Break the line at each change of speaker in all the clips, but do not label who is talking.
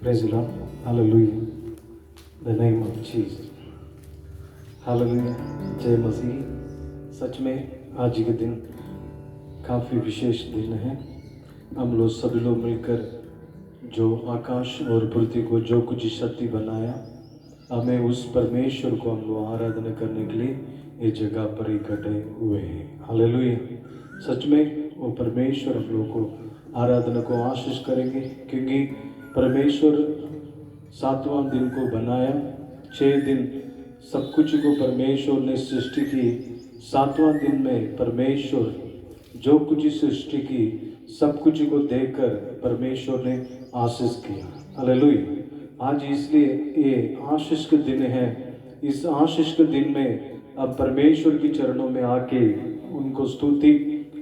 Praise the Lord. Hallelujah. The name of Jesus. Hallelujah. जय मसीह। सच में आज के दिन काफ़ी विशेष दिन है। हम लोग सभी लोग मिलकर जो आकाश और पृथ्वी को जो कुछ शक्ति बनाया, हमें उस परमेश्वर को हम लोग आराधना करने के लिए ये जगह पर इकट्ठे हुए हैं। हालेलुया। सच में वो परमेश्वर हम लोग को आराधना को आशीष करेंगे, क्योंकि परमेश्वर 7वां दिन को बनाया। 6 दिन सब कुछ को परमेश्वर ने सृष्टि की। 7वां दिन में परमेश्वर जो कुछ सृष्टि की सब कुछ को देखकर परमेश्वर ने आशीष किया। हालेलुया। आज इसलिए ये आशीष के दिन है। इस आशीष के दिन में अब परमेश्वर के चरणों में आके उनको स्तुति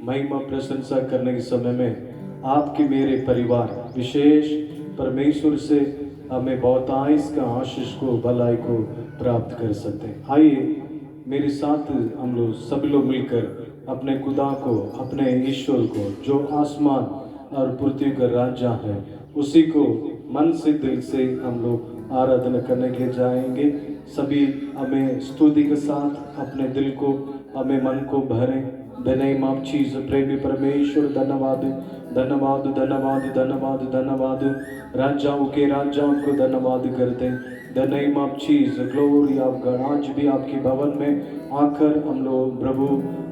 महिमा प्रशंसा करने के समय में आपके मेरे परिवार विशेष परमेश्वर से हमें बहुत आइस का आशीष को भलाई को प्राप्त कर सकते हैं। आइए मेरे साथ हम लोग सभी लोग मिलकर अपने खुदा को, अपने ईश्वर को जो आसमान और पृथ्वी का राजा है, उसी को मन से दिल से हम लोग आराधना करने के लिए जाएंगे। सभी हमें स्तुति के साथ अपने दिल को, हमें मन को भरें। The name of Jesus. प्रेमी परमेश्वर धन्यवाद धन्यवाद धन्यवाद धन्यवाद धन्यवाद। राजाओं के राजाओं को धन्यवाद करते हैं। The name of Jesus. Glory of God. आज भी आपके भवन में आकर हम लोग प्रभु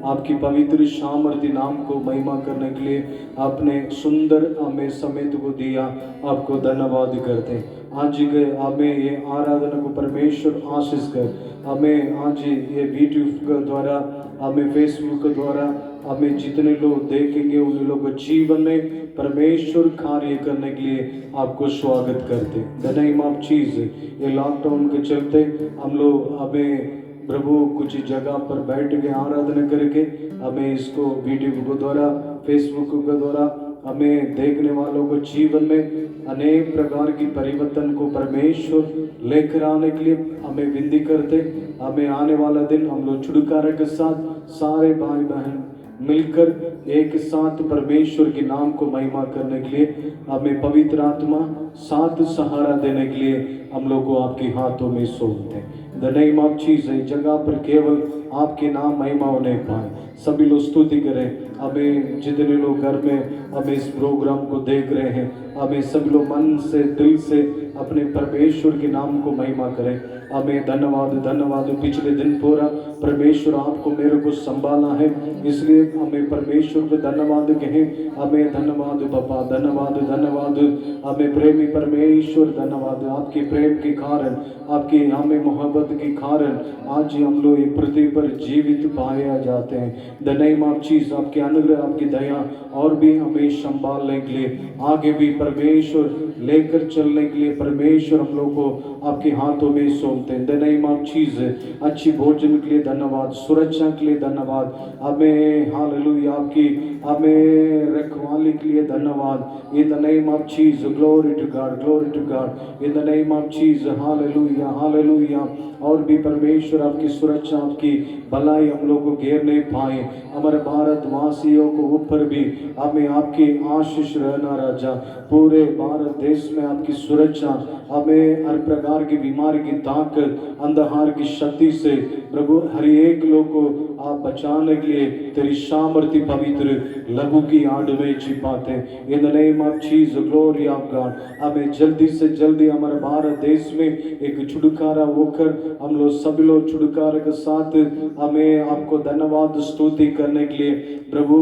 आपकी पवित्र सामर्थ्य नाम को महिमा करने के लिए आपने सुंदर हमें समय को दिया, आपको धन्यवाद करते हैं। आज हमें ये आराधना को परमेश्वर आशीष कर, हमें आज ये वीडियो के द्वारा, हमें फेसबुक के द्वारा, हमें जितने लोग देखेंगे उन लोगों के जीवन में परमेश्वर कार्य करने के लिए आपको स्वागत करते। The name of Jesus. ये लॉकडाउन के चलते हम लोग हमें प्रभु कुछ जगह पर बैठ के आराधना करके हमें इसको वीडियो के द्वारा, फेसबुक के द्वारा हमें देखने वालों को जीवन में अनेक प्रकार की परिवर्तन को परमेश्वर लेकर आने के लिए हमें विनती करते। हमें आने वाला दिन हम लोग छुटकारे के साथ सारे भाई बहन मिलकर एक साथ परमेश्वर के नाम को महिमा करने के लिए हमें पवित्र आत्मा साथ सहारा देने के लिए हम लोग को आपके हाथों में सौंपते हैं। The name of Jesus. जगह पर केवल आपके नाम महिमा होने पाए। सभी लोग स्तुति करें। हमें जितने लोग घर में हमें इस प्रोग्राम को देख रहे हैं, हमें सभी लोग मन से दिल से अपने परमेश्वर के नाम को महिमा करें। हमें धन्यवाद धन्यवाद। पिछले दिन पूरा परमेश्वर आपको मेरे को संभाला है, इसलिए हमें परमेश्वर को धन्यवाद कहें। हमें धन्यवाद पापा, धन्यवाद धन्यवाद। हमें प्रेमी परमेश्वर धन्यवाद। आपके प्रेम के कारण, आपकी हमें मोहब्बत के कारण आज हम लोग पृथ्वी पर जीवित पाए जाते हैं। The name of Jesus. आपके अनुग्रह, आपकी दया और भी हमें संभालने के लिए, आगे भी परमेश्वर लेकर चलने के लिए परमेश्वर हम लोग को आपके हाथों में सौंपते हैं। The name of Jesus. अच्छी भोजन के लिए धन्यवाद, सुरक्षा के लिए धन्यवाद। हमें हालेलुया आपकी हमें रखवाली के लिए धन्यवाद। In the name of Jesus. Glory to God, glory to God. In the name of Jesus. Hallelujah hallelujah. और भी परमेश्वर आपकी सुरक्षा, आपकी भलाई हम लोग को घेरने पाए। हमारे भारतवासियों को ऊपर भी हमें आपकी आशीष रहना राजा। पूरे भारत देश में आपकी सुरक्षा, हमें हर प्रकार की बीमारी की ताकत, अंधकार की शक्ति से प्रभु हर एक लोग को आप बचाने के लिए तेरी सामर्थ्य पवित्र लहू की आड़ में छिपाते। In the name of Jesus. Glory of God. हमें जल्दी से जल्दी हमारे भारत देश में एक छुटकारा होकर हम लोग सभी लोग छुटकारे के साथ हमें आपको धन्यवाद स्तुति करने के लिए प्रभु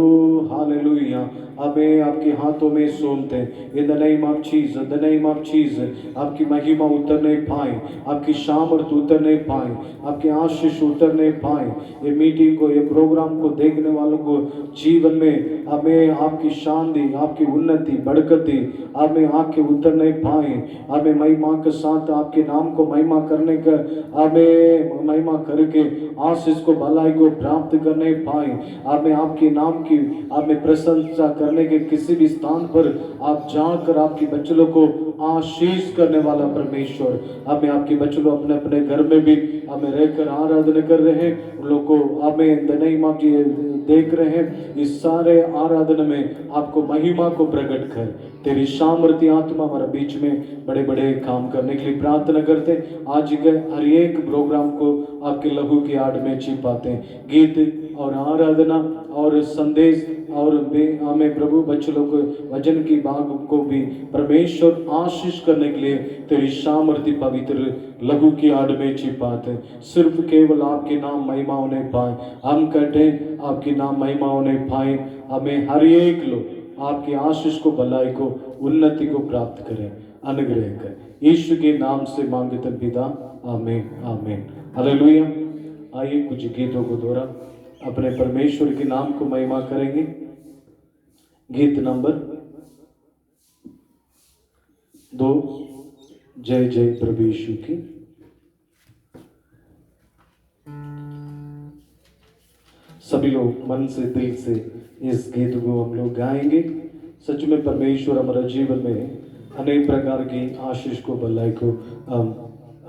हालेलुया हमें आपके हाथों में सौंपते हैं। इन the name of Jesus. The name of Jesus. आपकी महिमा उतरने पाए, आपकी सामर्थ उतरने पाए, आपके आशीष उतरने पाए। ये मीटिंग को, ये प्रोग्राम को देखने वालों को जीवन में हमें आपकी शांति, आपकी उन्नति, बरकती हमें आके उतरने पाए। हमें महिमा के साथ आपके नाम को महिमा करने का, हमें महिमा करके आशीष को, भलाई को प्राप्त करने पाए। हमें आपके नाम की हमें प्रशंसा करने के किसी भी स्थान पर आप जाकर आपके बच्चों को आशीष करने वाला परमेश्वर। हमें आपके बच्चों लोग अपने अपने घर में भी हमें रहकर आराधना कर रहे हैं, उन लोग को हमें द नेम ऑफ जीसस देख रहे हैं। इस सारे आराधना में आपको महिमा को प्रकट कर तेरी सामर्थ्य आत्मा हमारे बीच में बड़े बड़े काम करने के लिए प्रार्थना करते हैं। आज के हर एक प्रोग्राम को आपके लहू की आड़ में छिपाते हैं। गीत और आराधना और संदेश और हमें प्रभु बच्चों लोग वचन की भाग को भी परमेश्वर आशीष करने के लिए तेरी सामर्थ्य पवित्र लहू की आड़ में छिपाते हैं। सिर्फ केवल आपके नाम महिमा होने पाए, हम कहते हैं आपके नाम महिमा होने पाए। हमें हर एक लोग आपके आशीष को, भलाई को, उन्नति को प्राप्त करें, अनुग्रह करें। यीशु के नाम से मांगते पिता, आमीन आमीन हालेलुया। आइए कुछ गीतों को दोहरा अपने परमेश्वर के नाम को महिमा करेंगे। गीत नंबर 2, जय जय प्रभु यीशु की। सभी लोग मन से दिल से इस गीत को हम लोग गाएंगे। सच में परमेश्वर हमारे जीवन में अनेक प्रकार की आशीष को, भलाई को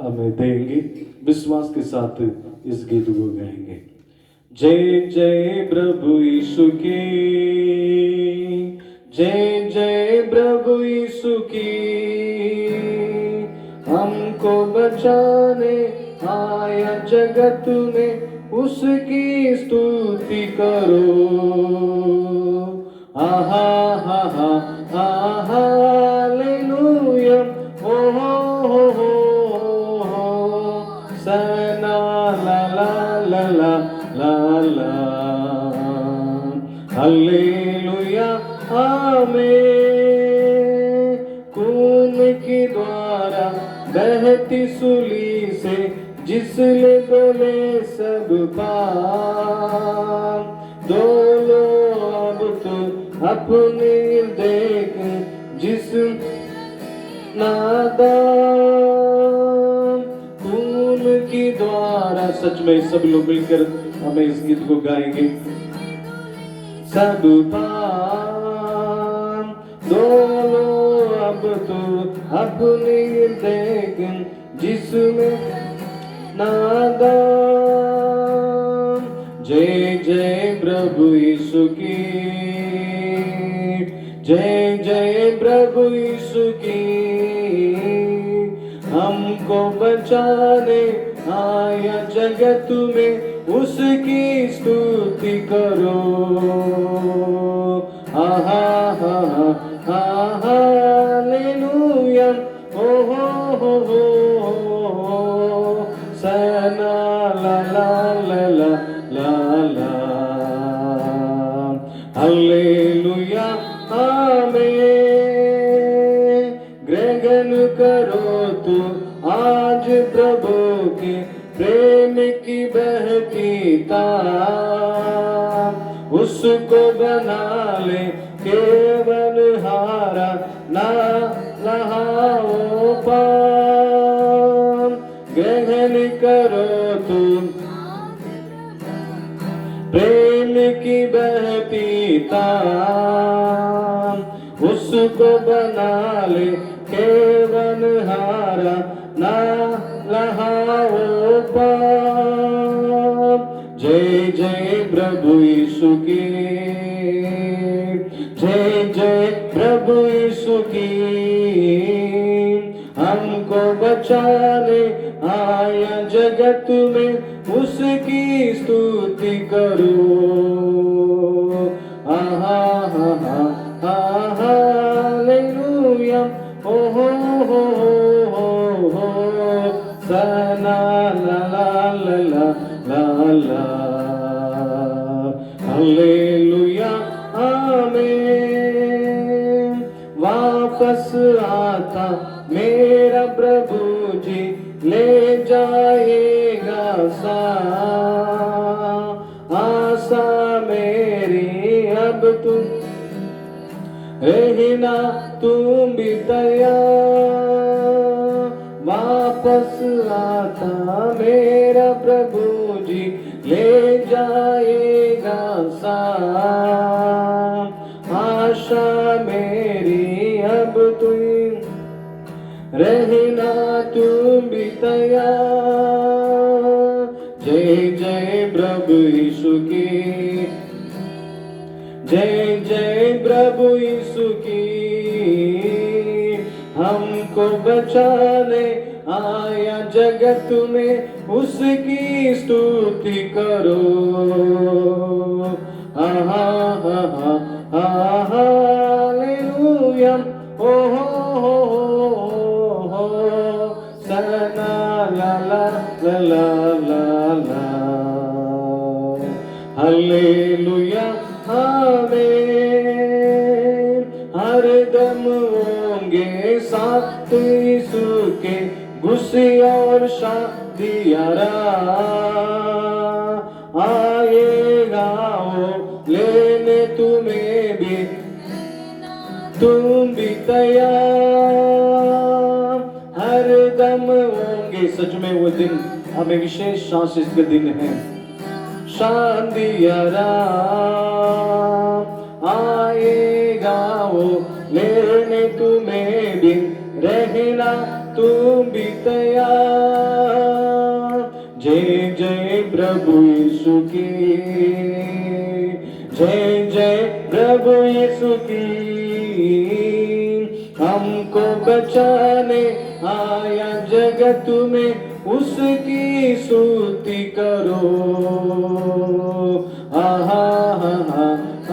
हमें देंगे। विश्वास के साथ इस गीत को गाएंगे। जय जय प्रभु यीशु की, जय जय प्रभु यीशु की। हमको बचाने आया जगत में, उसकी स्तुति करो। आहा हा हा आहा हालेलुया। ओ हो सना ला ला ला ला ला ला हालेलुया आमीन। खून के द्वारा बहती सूली से जिसले डोले सब पाप, डोलो अब तो अपने देख जिस नादान। खून की द्वारा, सच में सब लोग मिलकर हमें इस गीत को गाएंगे। सब पाप डोलो अब तो अपने देख जिसमें नादान। जय जय प्रभु यीशु की, जय जय प्रभु यीशु की। हमको बचाने आया जगत में, उसकी स्तुति करो। आहा हा हा हालेलुया। ओ हो सना ला ला ला ला ला ला हालेलुया आमीन। ग्रहण करो तू आज प्रभु के प्रेम की बहती तार, उसको बना ले केवल हारा, ना लहाओ पार। ग्रहण करो तुम प्रेम की बहती तार, उसको बना ले केवल हारा, ना लहाओ पार। जय जय प्रभु यीशु की, जय जय प्रभु यीशु की। हमको बचाने आया जगत में, उसकी स्तुति करो। आहा हा हा हालेलुया। ओ हो सना ला ला ला ला ला हालेलुया आमीन। वापस आता मेरा प्रभु जी, ले जाएगा सा। आशा मेरी अब तुम रहना तुम भी तैयार। वापस आता मेरा प्रभु जी, ले जाएगा सा। आशा मेरी अब तुम रहना तुम भी तैयार। जय जय प्रभु यीशु की, जय जय प्रभु यीशु की। हमको बचाने आया जगत में, उसकी स्तुति करो। आहा आहा आहा हालेलुया। ओ हो सना ला ला ला ला ला ला। हालेलुया आमीन। हर दम होंगे साथ यीशु के, खुशी और शांति आएगा वो लेने तुम्हें भी, तुम भी तैयार। हर दम होंगे, सच में वो दिन हमें विशेष आशीष के दिन है। शांति आएगा वो लेने तुम्हें भी, रहना तुम भी तैयार। जय जय प्रभु यीशु की, जय जय प्रभु यीशु की। हमको बचाने आया जगत में, उसकी स्तुति करो। आहा आहा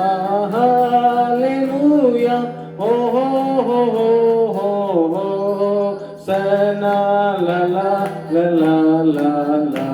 आहा हालेलुया। ओ हो सना ला ला ला ला ला ला।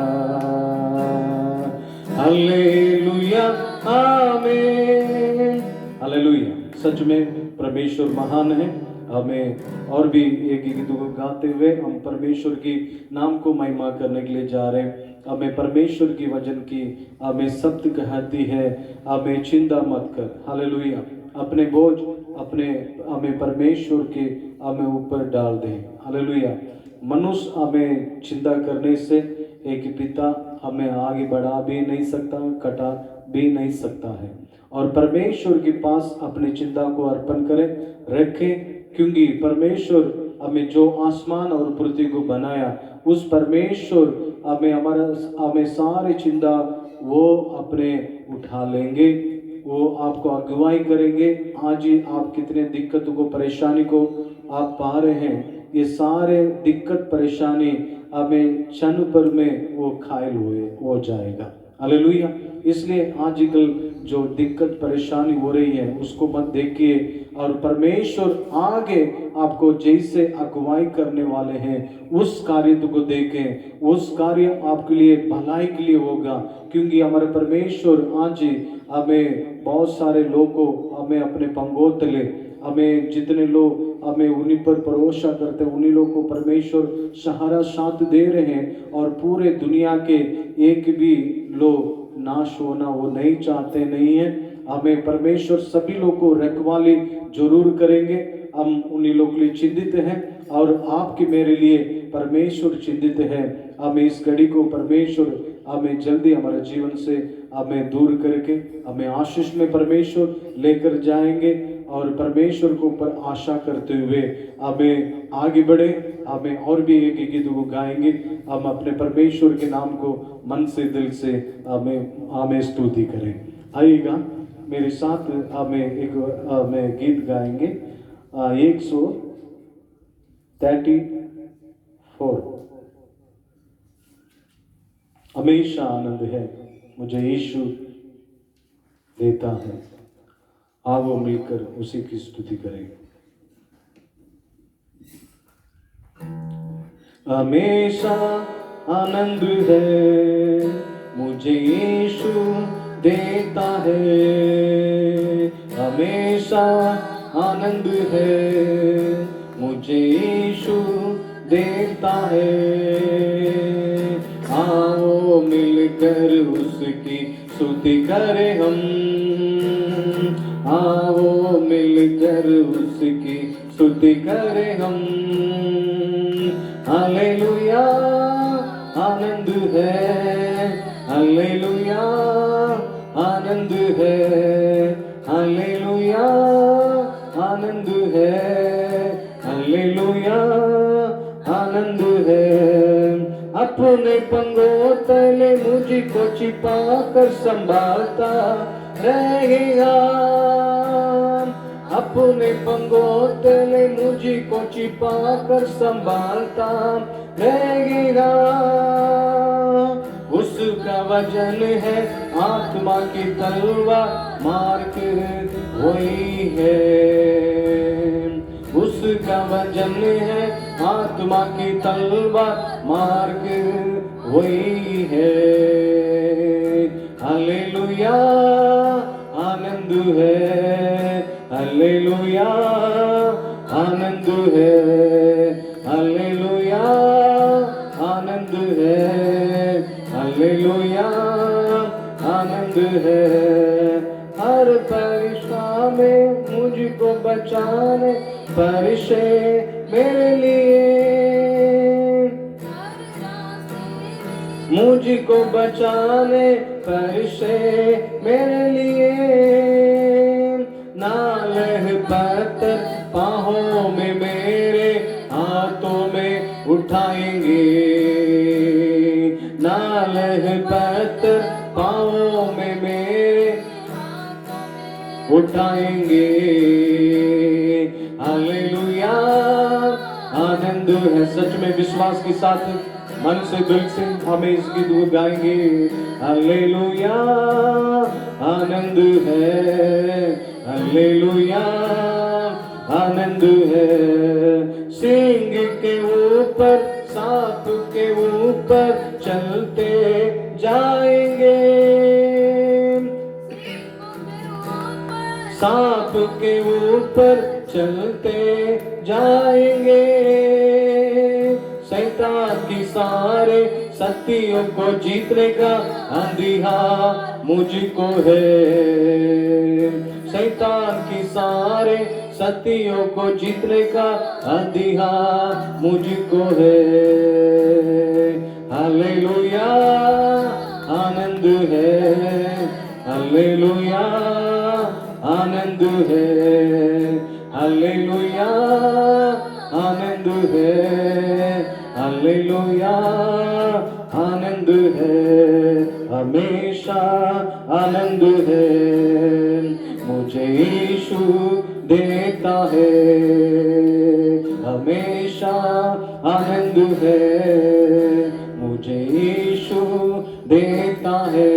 हालेलुया आमीन। हालेलुया। सच में परमेश्वर महान है। हमें और भी एक गीत गाते हुए हम परमेश्वर की नाम को महिमा करने के लिए जा रहे हैं। हमें परमेश्वर की वचन की हमें सत्य कहती है, हमें चिंता मत कर। हालेलुया। अपने बोझ अपने हमें परमेश्वर के हमें ऊपर डाल दें। हालेलुया। मनुष्य हमें चिंता करने से एक पिता हमें आगे बढ़ा भी नहीं सकता, कटा भी नहीं सकता है। और परमेश्वर के पास अपनी चिंता को अर्पण करें, रखें, क्योंकि परमेश्वर हमें जो आसमान और पृथ्वी को बनाया, उस परमेश्वर हमें सारी चिंता वो अपने उठा लेंगे। वो आपको अगुवाई करेंगे। आज ही आप कितने दिक्कतों को, परेशानी को आप पा रहे हैं, ये सारे दिक्कत परेशानी हमें क्षण भर में वो घायल हो जाएगा। हालेलुया। इसलिए आजकल जो दिक्कत परेशानी हो रही है उसको मत देखिए, और परमेश्वर आगे आपको जैसे अगुवाई करने वाले हैं उस कार्य को देखें। उस कार्य आपके लिए भलाई के लिए होगा, क्योंकि हमारे परमेश्वर आज हमें बहुत सारे लोगों हमें अपने पंगों ले, हमें जितने लोग हमें उन्हीं पर भरोसा करते हैं उन्हीं लोगों को परमेश्वर सहारा साथ दे रहे हैं। और पूरे दुनिया के एक भी लोग नाश होना वो नहीं चाहते नहीं है। हमें परमेश्वर सभी लोगों को रखवाली जरूर करेंगे। हम उन्हीं लोगों के लिए चिंतित हैं और आपके मेरे लिए परमेश्वर चिंतित है। हमें इस घड़ी को परमेश्वर हमें जल्दी हमारे जीवन से हमें दूर करके हमें आशीष में परमेश्वर लेकर जाएंगे। और परमेश्वर को ऊपर आशा करते हुए हमें आगे बढ़े। हमें और भी एक गीत को गाएंगे। हम अपने परमेश्वर के नाम को मन से दिल से हमें स्तुति करें। आइएगा मेरे साथ, हमें एक गीत गाएंगे 134। हमेशा आनंद है मुझे यीशु देता है। आओ मिलकर उसी की स्तुति करें। हमेशा आनंद है मुझे यीशु देता है। हमेशा आनंद है मुझे यीशु देता है। आओ मिलकर उसकी स्तुति करें हम। आओ मिलकर उसकी स्तुति करें हम। हालेलुया आनंद है, हालेलुया आनंद है, हालेलुया आनंद है, हालेलुया अपने पंगों तले मुझको छिपा कर संभालता रहेगा। अपने पंगों तले मुझको छिपा कर संभालता रहेगा। उसका वजन है आत्मा की तलवार, मार्ग वही है। उसका वजन है आत्मा की तलवार, मार्ग वही है। हालेलुया आनंद है, हालेलुया आनंद है, हालेलुया आनंद है, हालेलुया आनंद है। हर परीक्षा में मुझको बचाने परिशे मेरे लिए, मुझको बचाने परिशे मेरे लिए। नालह पत्थर बाहों में मेरे हाथों में उठाएंगे, नालह पत्थर बाहों में मेरे उठाएंगे। हालेलुया आनंद है। सच में विश्वास के साथ मन से दिल से हमें इस गीत को गाएंगे। हालेलुया आनंद है, हालेलुया आनंद है। सिंह के ऊपर सांप के ऊपर चलते जाएंगे, सांप के ऊपर चलते जाएंगे। शैतान की सारे शक्तियों को जीतने का अधिकार मुझको है। शैतान की सारे शक्तियों को जीतने का अधिकार मुझको है। हालेलुया आनंद है, हालेलुया आनंद है, हालेलुया आनंद है, हालेलुया आनंद है। हमेशा आनंद है मुझे यीशु देता है, हमेशा आनंद है मुझे यीशु देता है।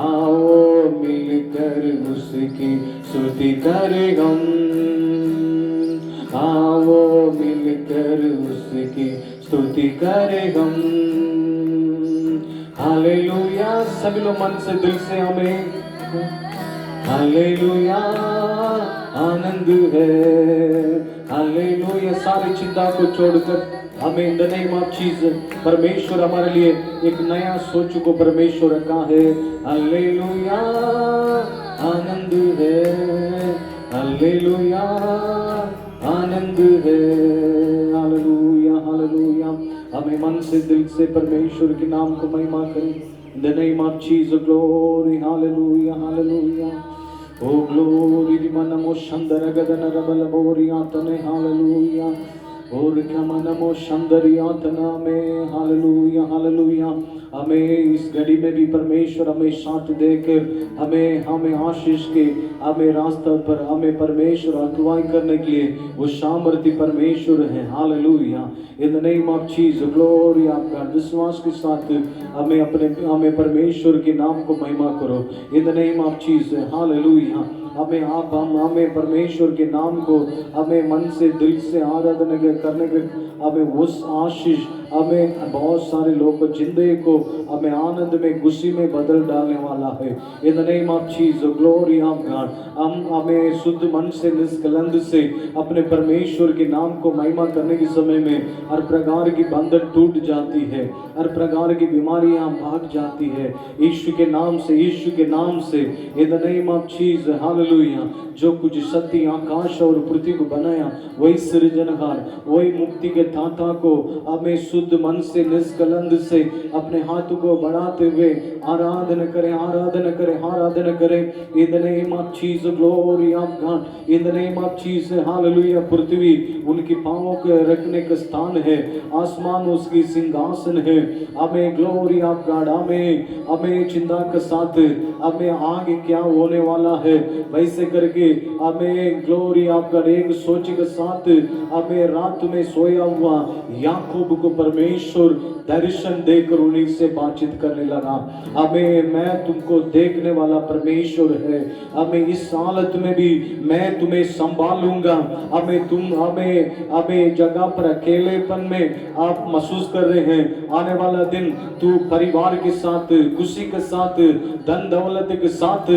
आओ मिलकर उसकी स्तुति करें हम, आओ मिलकर उसकी स्तुति करें हम। हालेलुया सभी लोग मन से दिल से हमें हालेलुया आनंद है। हालेलुया सारी चिंता को छोड़कर हमें इन द नेम ऑफ जीसस परमेश्वर हमारे लिए एक नया सोच को परमेश्वर रखा है। हालेलुया आनंद है, हालेलुया आनंद है। हालेलुया हालेलुया हमें मन से दिल से परमेश्वर के नाम को महिमा करें। In the name of Jesus, glory, hallelujah, hallelujah. Oh glory, rimanamo shandara gadana rabala boriatane, hallelujah. Oh rikamanamo shandariatana में, hallelujah, hallelujah. हमें इस घड़ी में भी परमेश्वर हमें साथ देकर हमें आशीष के हमें रास्ता पर हमें परमेश्वर अगुवाई करने के लिए वो सामर्थ्य परमेश्वर है। Hallelujah in the name of Jesus glory आपका विश्वास के साथ हमें परमेश्वर के नाम को महिमा करो। इन the name of Jesus hallelujah हमें परमेश्वर के नाम को हमें मन से दिल से आराधना करने के हमें उस आशीष हमें बहुत सारे लोगों जिंदगी को हमें आनंद में खुशी में बदल डालने वाला है। In the name of Jesus glory of God हमें शुद्ध मन से निष्कलंक से अपने परमेश्वर के नाम को महिमा करने के समय में हर प्रकार की बंधन टूट जाती है, हर प्रकार की बीमारियां भाग जाती है यीशु के नाम से, यीशु के नाम से। इन the name of Jesus hallelujah जो कुछ शक्ति आकाश और पृथ्वी को बनाया वही सृजनहार वही मुक्ति के दाता को हमें शुद्ध शुद्ध मन से, निष्कलंक से अपने हाथों को बढ़ाते हुए आराधना करें, आराधना करें, आराधना करें। In the name of Jesus, glory of God, in the name of Jesus, hallelujah. पृथ्वी उनकी पांवों के रखने का स्थान है, आसमान उसकी सिंहासन है। हमें ग्लोरी ऑफ गॉड, हमें चिंता के साथ हमें आगे क्या होने वाला है वैसे करके हमें ग्लोरी ऑफ गॉड एक सोच के साथ हमें रात में सोया हुआ याकूब को परमेश्वर दर्शन देकर उन्हीं से बातचीत करने लगा। हमें मैं तुमको देखने वाला परमेश्वर है, हमें इस हालत में भी मैं तुम्हें संभालूंगा। हमें जगह पर अकेलेपन में आप महसूस कर रहे हैं, आने वाला दिन तू परिवार के साथ, खुशी के साथ, धन दौलत के साथ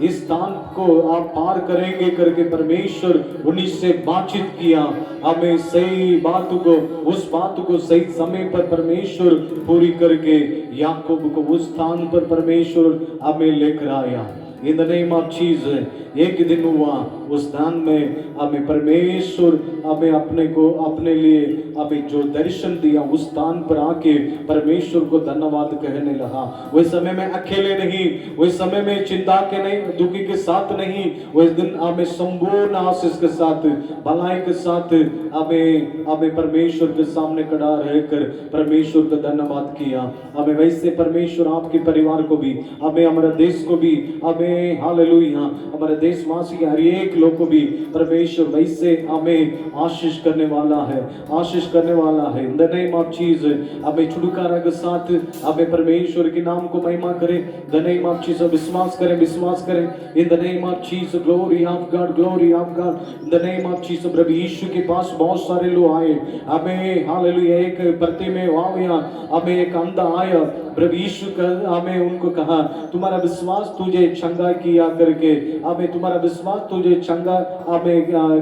इस स्थान को आप पार करेंगे करके परमेश्वर उन्हीं से बातचीत किया। हमें सही बात को, उस बात को सही समय पर परमेश्वर पूरी करके याकूब को उस स्थान पर परमेश्वर हमें लेकर आया। इन द नेम ऑफ जीसस एक दिन हुआ उस स्थान में हमें परमेश्वर हमें अपने लिए हमें जो दर्शन दिया उस स्थान पर आके परमेश्वर को धन्यवाद कहने लगा। उस समय में अकेले नहीं, उस समय में चिंता के नहीं, दुखी के साथ नहीं, उस दिन हमें संपूर्ण आशीष के साथ, भलाई के साथ हमें परमेश्वर के सामने खड़ा रहकर परमेश्वर का धन्यवाद किया। हमें वैसे परमेश्वर आपके परिवार को भी, हमें हमारे देश को भी, हमें हालेलुया हमारे देशवासी हर एक लोग को भी परमेश्वर वैसे हमें आशीष करने वाला है, आशीष करने वाला है। In the name of Jesus हमें छुटकारा के साथ हमें परमेश्वर के नाम को महिमा करें। द नेम ऑफ जीसस विश्वास करें, विश्वास करें। In the name of Jesus glory of God, glory of God. In the name of Jesus प्रभु यीशु के पास बहुत सारे लोग आए, हमें हालेलुया एक प्रति में आया, हमें एक अंधा आया, प्रभु यीशु का हमें उनको कहा तुम्हारा विश्वास तुझे चंगा किया करके, हमें तुम्हारा विश्वास तुझे चंगा हमें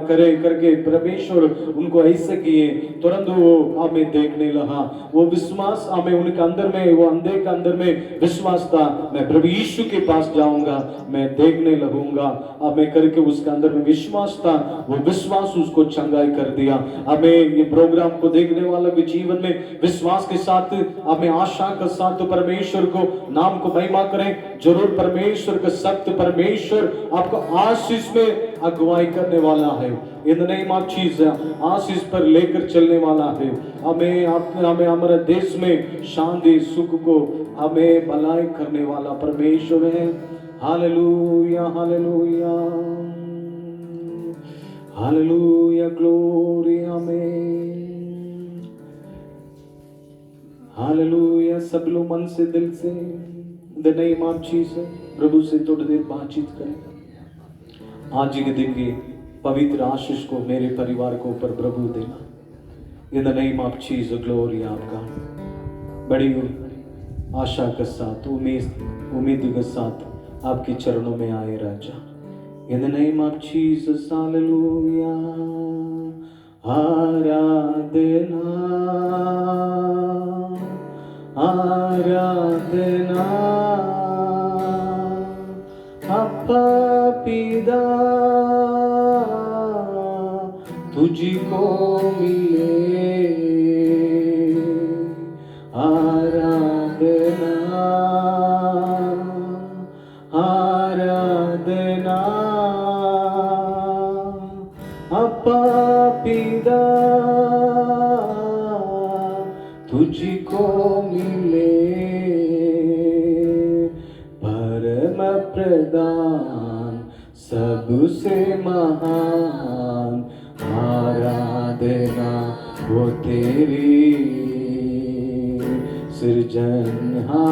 करे करके परमेश्वर उनको ऐसे किए, तुरंत वो हमें देखने लगा। वो विश्वास हमें उनके अंदर में, वो अंधे के अंदर में विश्वास था, मैं प्रभु यीशु के पास जाऊंगा, मैं देखने लगूंगा, हमें करके उसके अंदर में विश्वास था, वो विश्वास उसको चंगाई कर दिया। हमें ये प्रोग्राम को देखने वालों के जीवन में विश्वास के साथ, हमें आशा के साथ परमेश्वर को नाम को महिमा करें। जरूर परमेश्वर का सत्य परमेश्वर आपको आशीष में अगुवाई करने वाला है। In the name of Jesus आशीष पर लेकर चलने वाला है। हमें हमारे देश में शांति सुख को हमें भलाई करने वाला परमेश्वर है। हालेलुया हालेलुया हालेलुया ग्लोरी आमीन हालेलुया। सब लोग मन से दिल से द नेम ऑफ जीसस प्रभु से थोड़ी देर बातचीत करें। आज के दिन की पवित्र आशीष को मेरे परिवार को ऊपर प्रभु देना। इन the name of Jesus glory आपका बड़ी आशा के साथ, उम्मीद के साथ आपके चरणों में आए राजा। In the name of Jesus hallelujah आराधना आराधना अप्पा पिता तुझको मिले आराधना आराधना अप्पा पिता तुझको मिले परम प्रदान सबसे महान आराधना वो तेरी सृजनहारा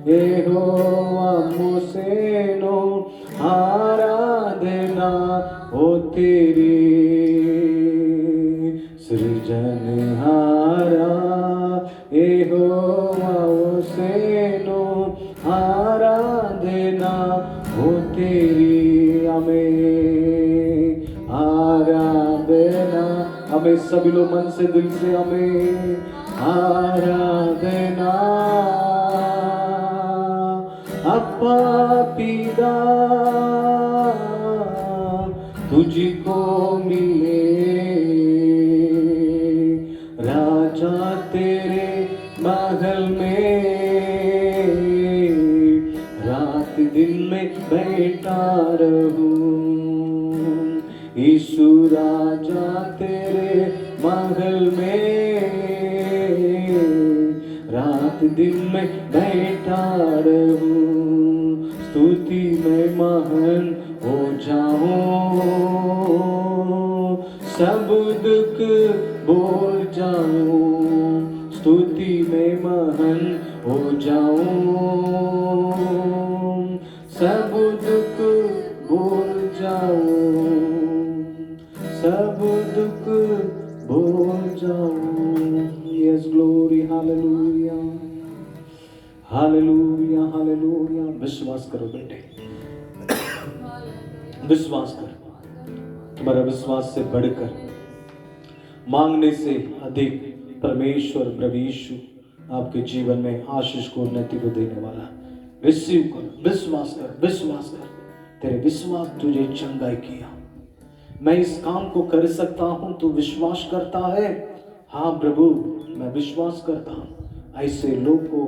यहोवा मुसेनो आराधना वो तेरी सृजनहारा यहोवा मुसेनो आराधना वो तेरी हमें आराधना। हमें सभी लोग मन से दिल से हमें आराधना अप्पा पिता तुझको मिले राजा रहूं। यीशु राजा तेरे महल में रात दिन में बैठा रहूं। स्तुति में महान हो जाऊं, सब दुख भूल जाऊं। स्तुति में महान हो जाऊं, सब दुख भूल जाऊं, सब दुख भूल जाऊं। Yes glory, hallelujah, hallelujah, hallelujah. विश्वास करो बेटे, विश्वास करो। तुम्हारा विश्वास से बढ़कर, मांगने से अधिक परमेश्वर प्रभु यीशु आपके जीवन में आशीष को, उन्नति को देने वाला। रिसीव कर, विश्वास कर, विश्वास कर। तेरे विश्वास तुझे चंगाई किया। मैं इस काम को कर सकता हूं, तू विश्वास करता है। हाँ प्रभु, मैं विश्वास करता हूं। ऐसे लोग को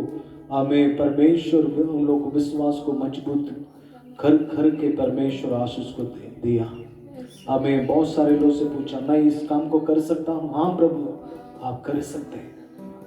हमें परमेश्वर, उन लोगों को विश्वास को मजबूत कर कर के परमेश्वर आशीष को दिया। हमें बहुत सारे लोग से पूछा, मैं इस काम को कर सकता हूँ? हाँ प्रभु, आप कर सकते हैं।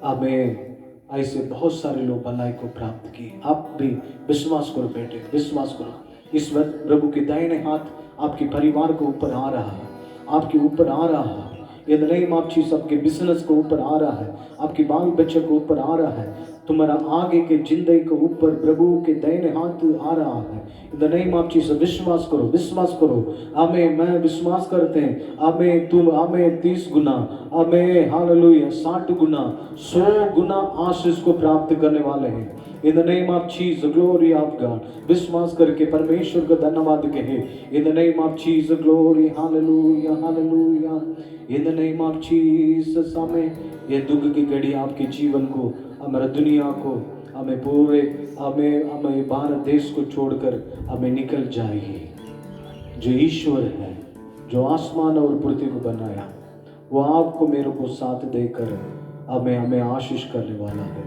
हमें ऐसे बहुत सारे लोग भलाई को प्राप्त किए। आप भी विश्वास करो बेटे, विश्वास करो। इस वक्त प्रभु के दाहिने हाथ आपके परिवार के ऊपर आ रहा है, आपके ऊपर आ रहा है। In the name of Jesus आपके बिजनेस के ऊपर आ रहा है, आपके बाल बच्चे के ऊपर आ रहा है, तुम्हारा आगे के जिंदगी के ऊपर प्रभु के दाहिने हाथ आ रहा है। In the name of Jesus विश्वास करो, विश्वास करो। आमेन, मैं विश्वास करते हैं। आमेन, तुम आमेन 30 गुना, आमेन हालेलुया 60 गुना, 100 गुना आशीष को प्राप्त करने वाले हैं। इन the name of Jesus, glory of God. विश्वास करके परमेश्वर का धन्यवाद कहे। इन the name of Jesus, glory, hallelujah, hallelujah. In the name of Jesus, हमें ये दुख की घड़ी आपके जीवन को, हमारा दुनिया को, हमें पूरे हमें भारत देश को छोड़कर हमें निकल जाएगी। जो ईश्वर है, जो आसमान और पृथ्वी को बनाया, वो आपको मेरे को साथ देकर हमें आशीष करने वाला है।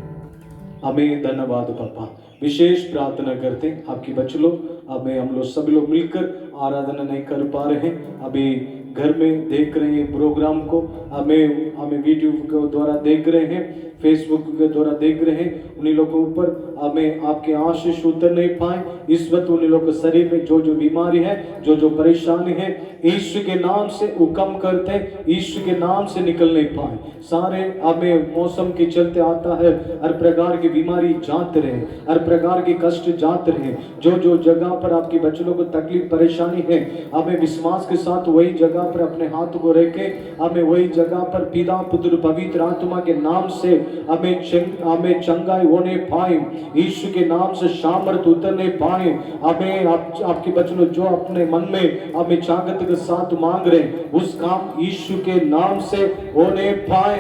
हमें धन्यवाद पापा। विशेष प्रार्थना करते आपकी बच्चे लोग, हम लोग सभी लोग मिलकर आराधना नहीं कर पा रहे हैं। अभी घर में देख रहे हैं प्रोग्राम को, हमें वीडियो के द्वारा देख रहे हैं, फेसबुक के द्वारा देख रहे हैं। उन्हीं लोगों के ऊपर हमें आपके आशीष उतर नहीं पाए। इस वक्त उन्हीं लोगों के शरीर में जो जो बीमारी है, जो जो परेशानी है, यीशु के नाम से हुक्म करते हैं, यीशु के नाम से निकल नहीं पाए। सारे हमें मौसम के चलते आता है, हर प्रकार की बीमारी जाते रहे, हर प्रकार के कष्ट जाते रहे। जो जो जगह पर आपके बच्चों को तकलीफ परेशानी है, हमें विश्वास के साथ वही जगह पर अपने हाथ को रखे, हमें वही जगह पर पिता पुत्र पवित्र आत्मा के नाम से हमें चंगाई होने पाए, यीशु के नाम से सामर्थ उतरने पाए। हमें आपके बच्चों जो अपने मन में हमें चागत के साथ मांग रहे, उस काम यीशु के नाम से होने पाए।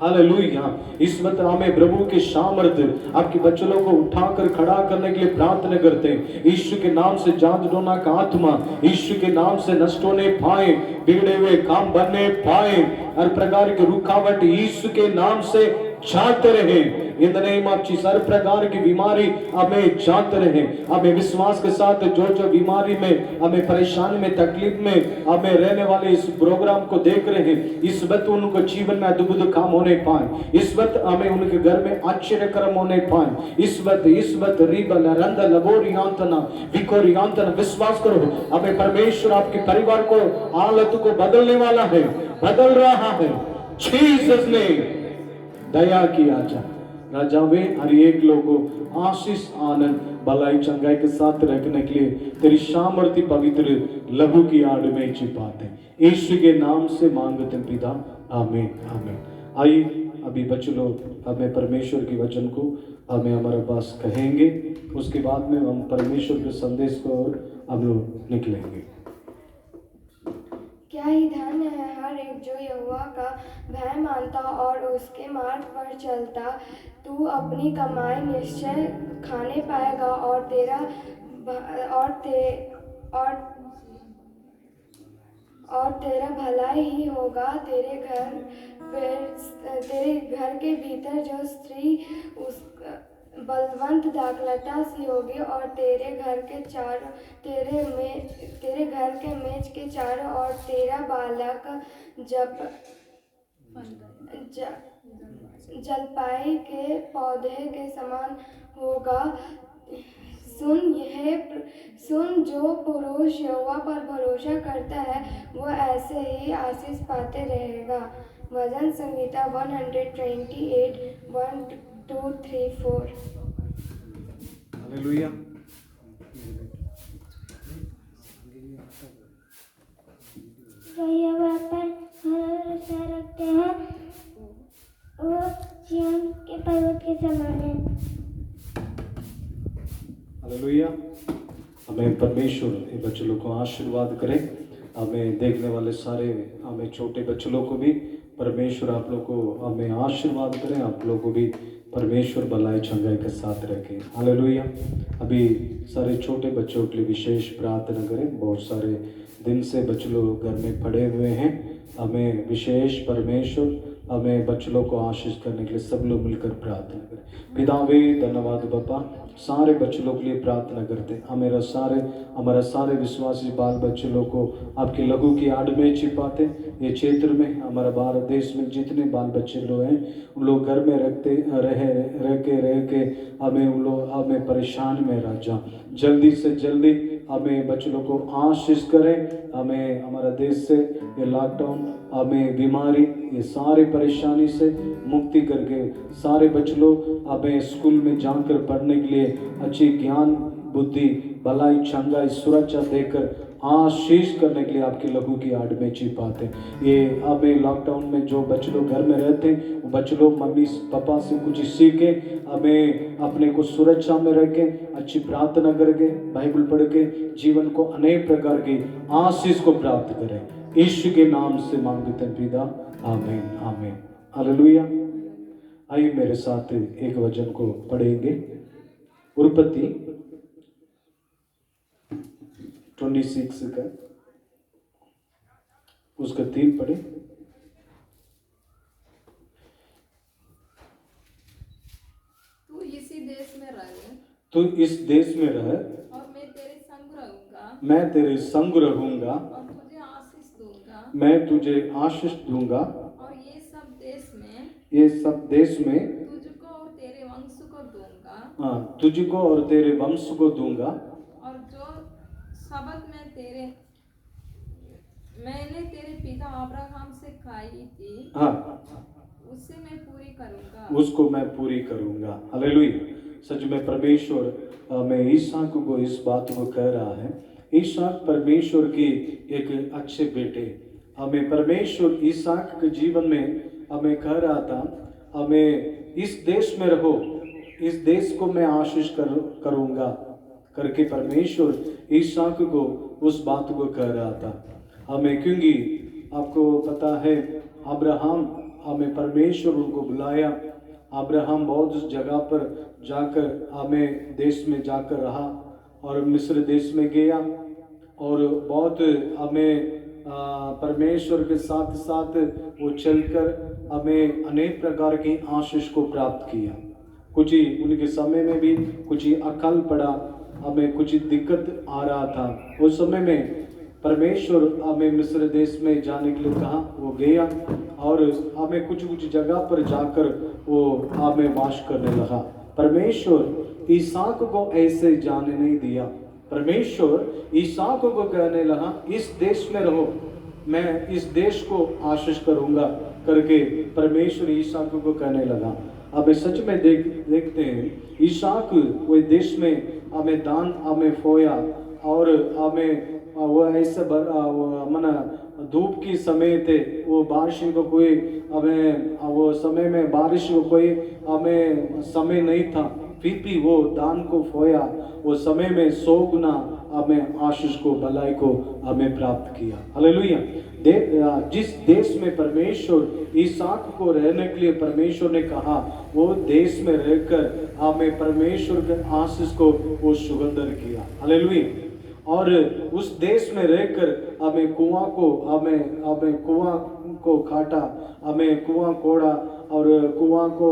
हालेलुया। इस वक्त हमें प्रभु के सामर्थ्य आपके बच्चों को उठाकर खड़ा करने के लिए प्रार्थना करते हैं। यीशु के नाम से जादूटोना का आत्मा यीशु के नाम से नष्ट होने पाए, बिगड़े हुए काम बनने पाए, हर प्रकार की रुकावट यीशु के नाम से जाते रहे। In the name of Jesus, हर प्रकार की बीमारी हमें जाते रहे। हमें विश्वास के साथ जो जो बीमारी में, हमें परेशानी में, तकलीफ में हमें रहने वाले इस प्रोग्राम को देख रहे हैं, इस वक्त उनको जीवन में अद्भुत काम होने पाए। इस वक्त हमें उनके घर में आश्चर्य कर्म होने पाए। इस वक्त रिबल रंद लबोरियांतना विकोरियांतना, विश्वास करो हमें परमेश्वर आपके परिवार को, हालत को बदलने वाला है, बदल रहा है। जीसस ने दया किया जा राजावे, हर एक लोगों को आशीष, आनंद, भलाई, चंगाई के साथ रखने के लिए तेरी सामर्थ्य पवित्र लहू की आड़ में छिपाते यीशु के नाम से मांगते पिता, आमीन, आमीन। आइए अभी बच्चे लोग हमें परमेश्वर के वचन को हमें हमारे पास कहेंगे, उसके बाद में हम परमेश्वर के संदेश को और हम लोग निकलेंगे।
क्या ही धन्य है हर एक जो यहोवा का भय मानता और उसके मार्ग पर चलता। तू अपनी कमाई निश्चय खाने पाएगा और तेरा भलाई ही होगा। तेरे घर के भीतर जो स्त्री बलवंत दाखलता सी होगी और तेरे घर के मेज के चारों ओर तेरा बालक जलपाई के पौधे के समान होगा। सुन, जो पुरुष यहोवा पर भरोसा करता है वो ऐसे ही आशीष पाते रहेगा। भजन संहिता 128 1 2 3 4।
हालेलुया।
जो यहोवा पर भरोसा रखते हैं वो सिय्योन के पर्वत के समान है।
हालेलुया। हमें परमेश्वर इन बच्चों को आशीर्वाद करें। हमें देखने वाले सारे हमें छोटे बच्चों को भी परमेश्वर आप लोग को हमें आशीर्वाद करें। आप लोग को भी परमेश्वर भलाई चंगाई के साथ रखें। हालेलुया। अभी सारे छोटे बच्चों के लिए विशेष प्रार्थना करें। बहुत सारे दिन से बच्चे लोग घर में पड़े हुए हैं। हमें विशेष परमेश्वर हमें बच्चों को आशीष करने के लिए सब लोग मिलकर प्रार्थना करें। पितावे धन्यवाद बापा, सारे बच्चों के लिए प्रार्थना करते हैं। हमारा सारे विश्वासी बाल बच्चे लोग को आपके लहू की आड़ में छिपाते। ये क्षेत्र में हमारा भारत देश में जितने बाल बच्चे लोग हैं उन लोग घर में रह के हमें परेशान में राजा जल्दी से जल्दी हमें बच्चों को आशीष करें। हमें हमारा देश से ये लॉकडाउन हमें बीमारी ये सारे परेशानी से मुक्ति करके सारे बच्चों हमें स्कूल में जाकर पढ़ने के लिए अच्छी ज्ञान बुद्धि भलाई चंगाई सुरक्षा देकर आशीष करने के लिए आपके लहू की आड़ में छिपाते। ये हमें लॉकडाउन में जो बच्चे लोग घर में रहते हैं वो बच्चे लोग मम्मी पापा से कुछ सीखे। हमें अपने को सुरक्षा में रखें, अच्छी प्रार्थना करके बाइबल पढ़ के जीवन को अनेक प्रकार की आशीष को प्राप्त करें। यीशु के नाम से मांगते हैं पिता, आमीन आमीन। हालेलुया। आइए मेरे साथ एक वचन को पढ़ेंगे। उत्पत्ति 26 का उसका 3 पढ़े।
तू इसी देश में रह
तू इस देश में रह
और मैं तेरे संग रहूंगा
मैं तेरे संग रहूंगा
और तुझे आशीष दूंगा
मैं तुझे आशीष दूंगा
और ये सब देश में तुझको और तेरे वंश को दूंगा।
तुझको और तेरे वंश को दूंगा
और जो शबत मैंने तेरे पिता अब्राहम से खाई थी उससे मैं पूरी करूंगा
उसको मैं पूरी करूंगा। हालेलुया। सच में परमेश्वर में इसहाक को इस बात को कह रहा है। इसहाक परमेश्वर की एक अच्छे बेटे। हमें परमेश्वर इसहाक के जीवन में हमें कह रहा था हमें इस देश में रहो, इस देश को मैं आशीष करूंगा करके परमेश्वर इसहाक को उस बात को कह रहा था हमें। क्योंकि आपको पता है अब्राहम हमें परमेश्वर उनको बुलाया। अब्राहम बहुत जगह पर जाकर हमें देश में जाकर रहा और मिस्र देश में गया और बहुत हमें परमेश्वर के साथ साथ वो चलकर हमें अनेक प्रकार की आशीष को प्राप्त किया। कुछ ही उनके समय में भी कुछ ही अकाल पड़ा, हमें कुछ दिक्कत आ रहा था। उस समय में परमेश्वर हमें मिस्र देश में जाने के लिए कहा, वो गया और हमें कुछ जगह पर जाकर वो हमें वास करने लगा। परमेश्वर इसहाक को ऐसे जाने नहीं दिया। परमेश्वर इसहाक को कहने लगा इस देश में रहो, मैं इस देश को आशीष करूंगा करके परमेश्वर इसहाक को कहने लगा। अब सच में देखते हैं इसहाक वो देश में हमें दान हमें फोया और हमें वो ऐसे मना धूप की समय थे, वो बारिश को कोई हमें वो समय में बारिश को कोई हमें समय नहीं था, फिर भी वो दान को फोया। वो समय में 100 गुना हमें आशीष को भलाई को हमें प्राप्त किया। हालेलुया। जिस देश में परमेश्वर इसहाक को रहने के लिए परमेश्वर ने कहा वो देश में रहकर हमें परमेश्वर के आशीष को वो सुगंधर किया। हालेलुया। और उस देश में रहकर हमें कुआं को काटा, हमें कुआं कोड़ा और कुआं को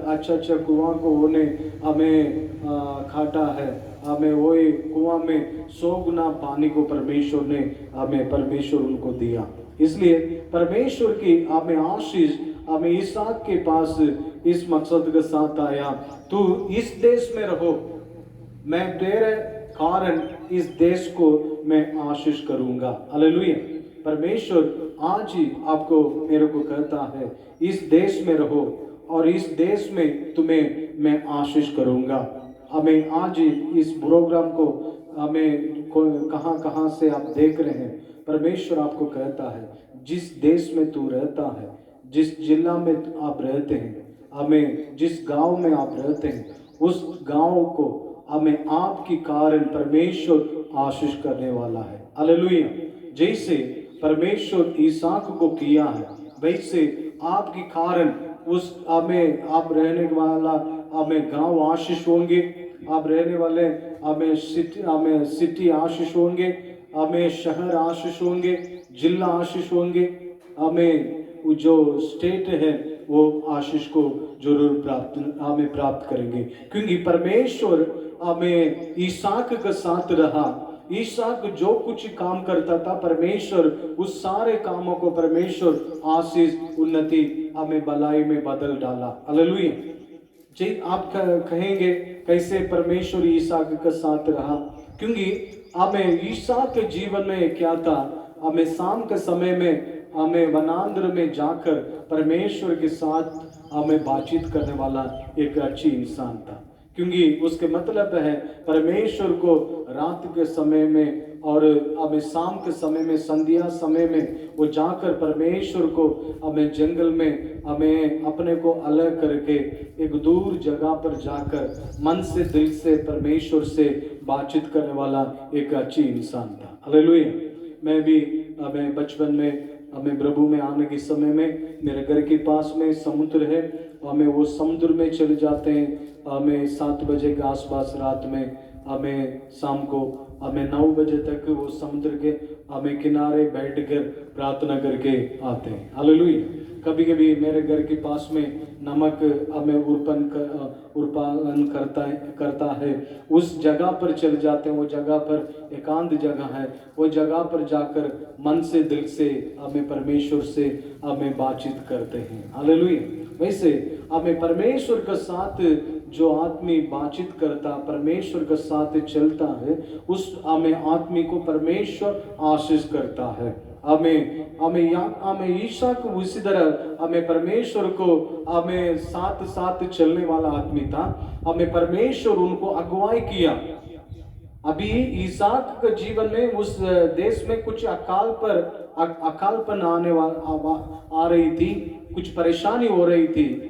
अच्छा कुआं को उन्हें हमें काटा है। हमें वही कुआं में 100 गुना पानी को परमेश्वर ने हमें परमेश्वर उनको दिया। इसलिए परमेश्वर की हमें आशीष हमें इसहाक के पास इस मकसद के साथ आया, तू इस देश में रहो, मैं तेरे कारण इस देश को मैं आशीष करूंगा। हालेलुया। परमेश्वर आज ही आपको मेरे को कहता है, इस देश में रहो और इस देश में तुम्हें मैं आशीष करूंगा। हमें आज ही इस प्रोग्राम को हमें कहां से आप देख रहे हैं, परमेश्वर आपको कहता है, जिस देश में तू रहता है, जिस जिला में आप रहते हैं, हमें जिस गांव में आप रहते हैं, उस गांव को हमें आपकी कारण परमेश्वर आशीष करने वाला है। हालेलुया। जैसे परमेश्वर इसहाक को किया है, वैसे आपकी कारण उस हमें आप रहने वाला हमें गांव आशीष होंगे, आप रहने वाले हमें सिटी आशीष होंगे, हमें शहर आशीष होंगे, जिला आशीष होंगे, हमें जो स्टेट है वो आशीष को जरूर हमें प्राप्त करेंगे, क्योंकि परमेश्वर हमें इसहाक के साथ रहा। इसहाक जो कुछ काम करता था, परमेश्वर उस सारे कामों को परमेश्वर आशीष उन्नति हमें भलाई में बदल डाला। हालेलुया। जी, आप कहेंगे कैसे परमेश्वर इसहाक के साथ रहा, क्योंकि हमें इसहाक के जीवन में क्या था, हमें शाम के समय में हमें वनांतर में जाकर परमेश्वर के साथ हमें बातचीत करने वाला एक अच्छी इंसान था, क्योंकि उसके मतलब है परमेश्वर को रात के समय में और हमें शाम के समय में, संध्या समय में वो जाकर परमेश्वर को हमें जंगल में हमें अपने को अलग करके एक दूर जगह पर जाकर मन से दिल से परमेश्वर से बातचीत करने वाला एक अच्छी इंसान था। हालेलुया। मैं भी हमें बचपन में हमें प्रभु में आने के समय में मेरे घर के पास में समुद्र है, हमें वो समुद्र में चले जाते हैं। हमें 7 बजे के आसपास रात में, हमें शाम को हमें 9 बजे तक वो समुद्र के हमें किनारे बैठकर प्रार्थना करके आते हैं। हालेलुया। कभी कभी मेरे घर के पास में नमक हमें उर्पालन करता है, उस जगह पर चले जाते हैं। वो जगह पर एकांत जगह है, वो जगह पर जाकर मन से दिल से हमें परमेश्वर से हमें बातचीत करते हैं। हालेलुया। वैसे हमें परमेश्वर के साथ जो आदमी बातचीत करता, परमेश्वर के साथ चलता है, उस हमें आदमी को परमेश्वर आशीष करता है। हमें इसहाक उसी तरह हमें परमेश्वर को हमें साथ साथ चलने वाला आदमी था, हमें परमेश्वर उनको अगुवाई किया। अभी इसहाक के जीवन में उस देश में कुछ अकालपन आ रही थी, कुछ परेशानी हो रही थी।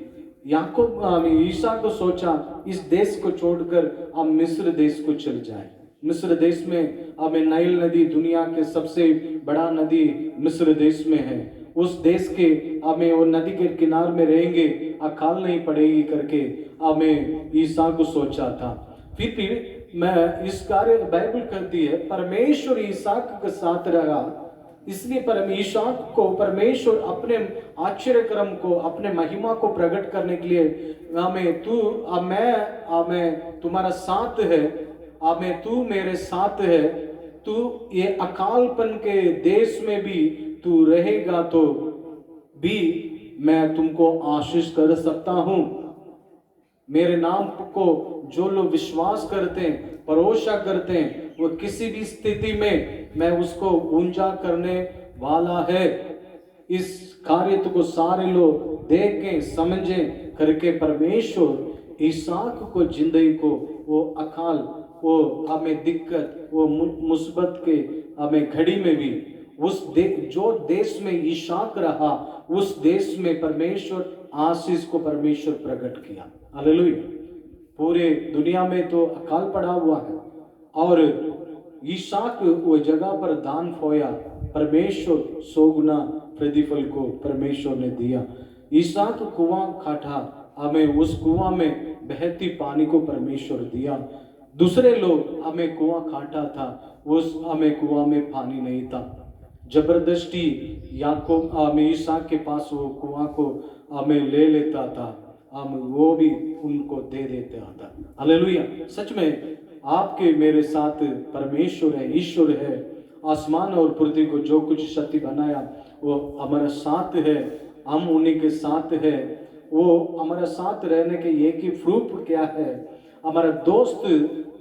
याकूब इसहाक को सोचा, इस देश को छोड़कर हम मिस्र देश को चल जाए। मिस्र देश में हमें नाइल नदी, दुनिया के सबसे बड़ा नदी मिस्र देश में है। उस देश के हमें वो नदी के किनारे में रहेंगे, अकाल नहीं पड़ेगी करके हमें इसहाक को सोचा था। फिर मैं इस कार्य बाइबल कहती है परमेश्वर इसहाक के साथ रहा, इसलिए इसहाक को परमेश्वर अपने आश्चर्य कर्म को, अपने महिमा को प्रकट करने के लिए मैं तुम्हारा साथ है, तू मेरे साथ है, तू ये अकालपन के देश में भी तू रहेगा तो भी मैं तुमको आशीष कर सकता हूं। मेरे नाम को जो लोग विश्वास करते हैं, भरोसा करते हैं, वो किसी भी स्थिति में मैं उसको ऊंचा करने वाला है। इस कार्य को सारे लोग देखें, समझें करके परमेश्वर इसहाक को जिंदगी को वो अकाल, वो हमें दिक्कत, वो मुसीबत के हमें घड़ी में भी जो देश में इसहाक रहा, उस देश में परमेश्वर आशीष को परमेश्वर प्रकट किया। हालेलुया। पूरे दुनिया में तो अकाल पड़ा हुआ है और इसहाक वो जगह पर दान खोया, परमेश्वर 100 गुना प्रतिफल को परमेश्वर ने दिया। इसहाक कुआं काटा, हमें उस कुआं में बहती पानी को परमेश्वर दिया। दूसरे लोग हमें कुआं काटा था, उस हमें कुआं में पानी नहीं था। जबरदस्ती याकूब ईसाक के पास वो कुआं को ले लेता था, वो भी उनको दे देता था। हालेलुया। सच में आपके मेरे साथ परमेश्वर है, ईश्वर है। आसमान और पृथ्वी को जो कुछ शक्ति बनाया वो हमारा साथ है, हम उन्हीं के साथ है। वो हमारा साथ रहने के एक ही प्रूफ क्या है, हमारा दोस्त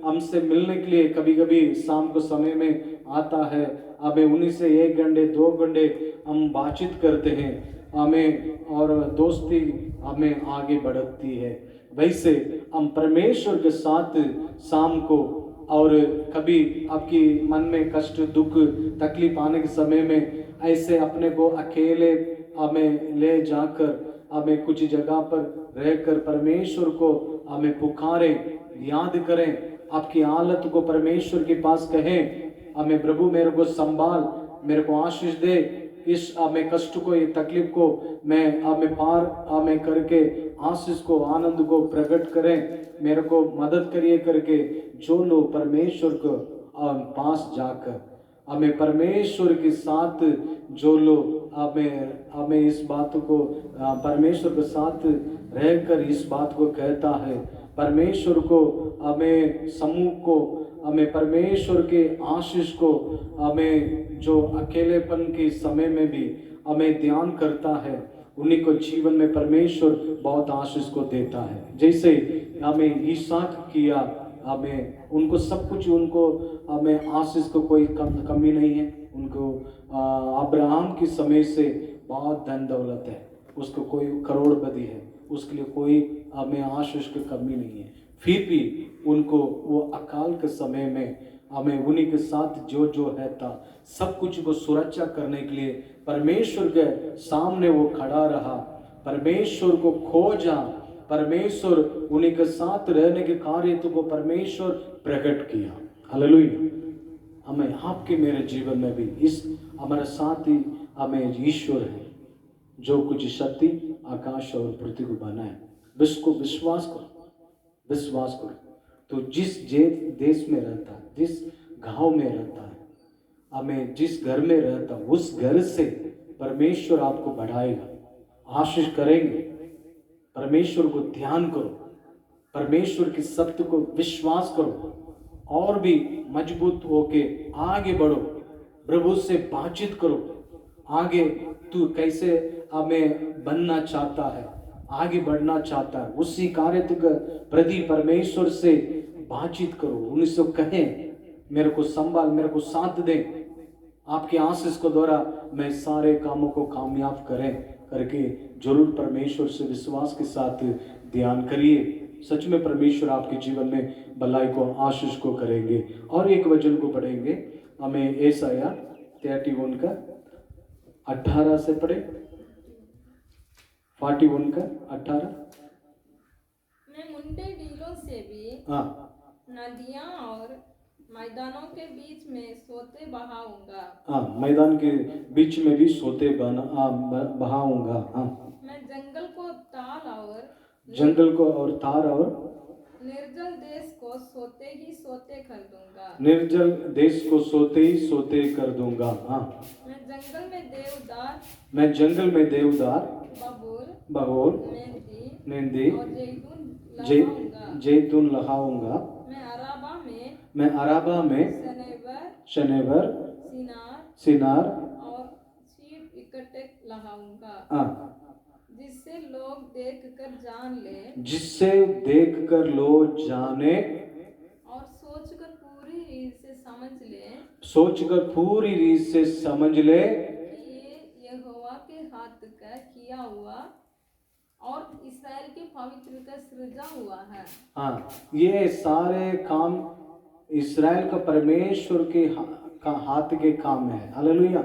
हमसे मिलने के लिए कभी कभी शाम को समय में आता है, हमें उन्हीं से 1 घंटे 2 घंटे हम बातचीत करते हैं, हमें और दोस्ती हमें आगे बढ़ती है। वैसे हम परमेश्वर के साथ शाम को, और कभी आपकी मन में कष्ट दुख तकलीफ आने के समय में ऐसे अपने को अकेले हमें ले जाकर हमें कुछ जगह पर रहकर परमेश्वर को हमें पुकारें, याद करें, आपकी हालत को परमेश्वर के पास कहें, हमें प्रभु मेरे को संभाल, मेरे को आशीष दे, इस हमें कष्ट को, ये तकलीफ को मैं हमें पार हमें करके आशीष को आनंद को प्रकट करें, मेरे को मदद करिए करके जो लोग परमेश्वर को पास जाकर हमें परमेश्वर के साथ जो लोग हमें इस बात को परमेश्वर के साथ रहकर इस बात को कहता है, परमेश्वर को हमें समूह को हमें परमेश्वर के आशीष को हमें जो अकेलेपन के समय में भी हमें ध्यान करता है, उन्हीं को जीवन में परमेश्वर बहुत आशीष को देता है। जैसे हमें इसहाक किया, हमें उनको सब कुछ, उनको हमें आशीष को कोई कमी नहीं है। उनको अब्राहम के समय से बहुत धन दौलत है, उसको कोई करोड़पति है, उसके लिए कोई हमें आशीष की कमी नहीं है। फिर भी उनको वो अकाल के समय में हमें उन्हीं के साथ जो जो है था सब कुछ को सुरक्षा करने के लिए परमेश्वर के सामने वो खड़ा रहा, परमेश्वर को खोजा, परमेश्वर उन्हीं के साथ रहने के कार्य को परमेश्वर प्रकट किया। हालेलुया। हमें आपके मेरे जीवन में भी इस हमारे साथ ही हमें ईश्वर है जो कुछ शक्ति आकाश और पृथ्वी को बनाए। इसको विश्वास करो, विश्वास करो। तो जिस देश में रहता है, जिस गांव में रहता है, हमें जिस घर में रहता है, उस घर से परमेश्वर आपको बढ़ाएगा, आशीष करेंगे। परमेश्वर को ध्यान करो, परमेश्वर के सत्य को विश्वास करो और भी मजबूत होके आगे बढ़ो, प्रभु से बातचीत करो। आगे तू कैसे हमें बनना चाहता है, आगे बढ़ना चाहता है, उसी कार्य के प्रति परमेश्वर से बातचीत करो। उनसे कहें मेरे को संभाल, मेरे को साथ दे, आपके आशीष को द्वारा मैं सारे कामों को कामयाब करें करके जरूर परमेश्वर से विश्वास के साथ ध्यान करिए। सच में परमेश्वर आपके जीवन में भलाई को आशीष को करेंगे। और एक वचन को पढ़ेंगे, हमें यशायाह 31 का 18 से पढ़े, 41 का 18।
मैं मुंडे टीलों से भी नदियां और मैदानों के बीच में सोते बहाऊंगा।
मैदान के बीच में भी सोते बहाऊंगा।
मैं जंगल को तार और निर्जल देश को सोते ही सोते कर दूंगा। निर्जल देश को सोते ही सोते कर दूंगा। मैं जंगल में देवदार बबूल मेहंदी जैतून लगाऊंगा। मैं अराबा में शनेवर सिनार और चीड़ इकट्ठे लगाऊंगा, जिससे लोग देखकर लोग जाने और सोचकर पूरी रीत से समझ ले कि ये यहोवा के हाथ का किया हुआ और इस्राएल के पवित्र का सृजा हुआ है। ये सारे काम इस्राएल का परमेश्वर के हाथ के काम है। हालेलुया।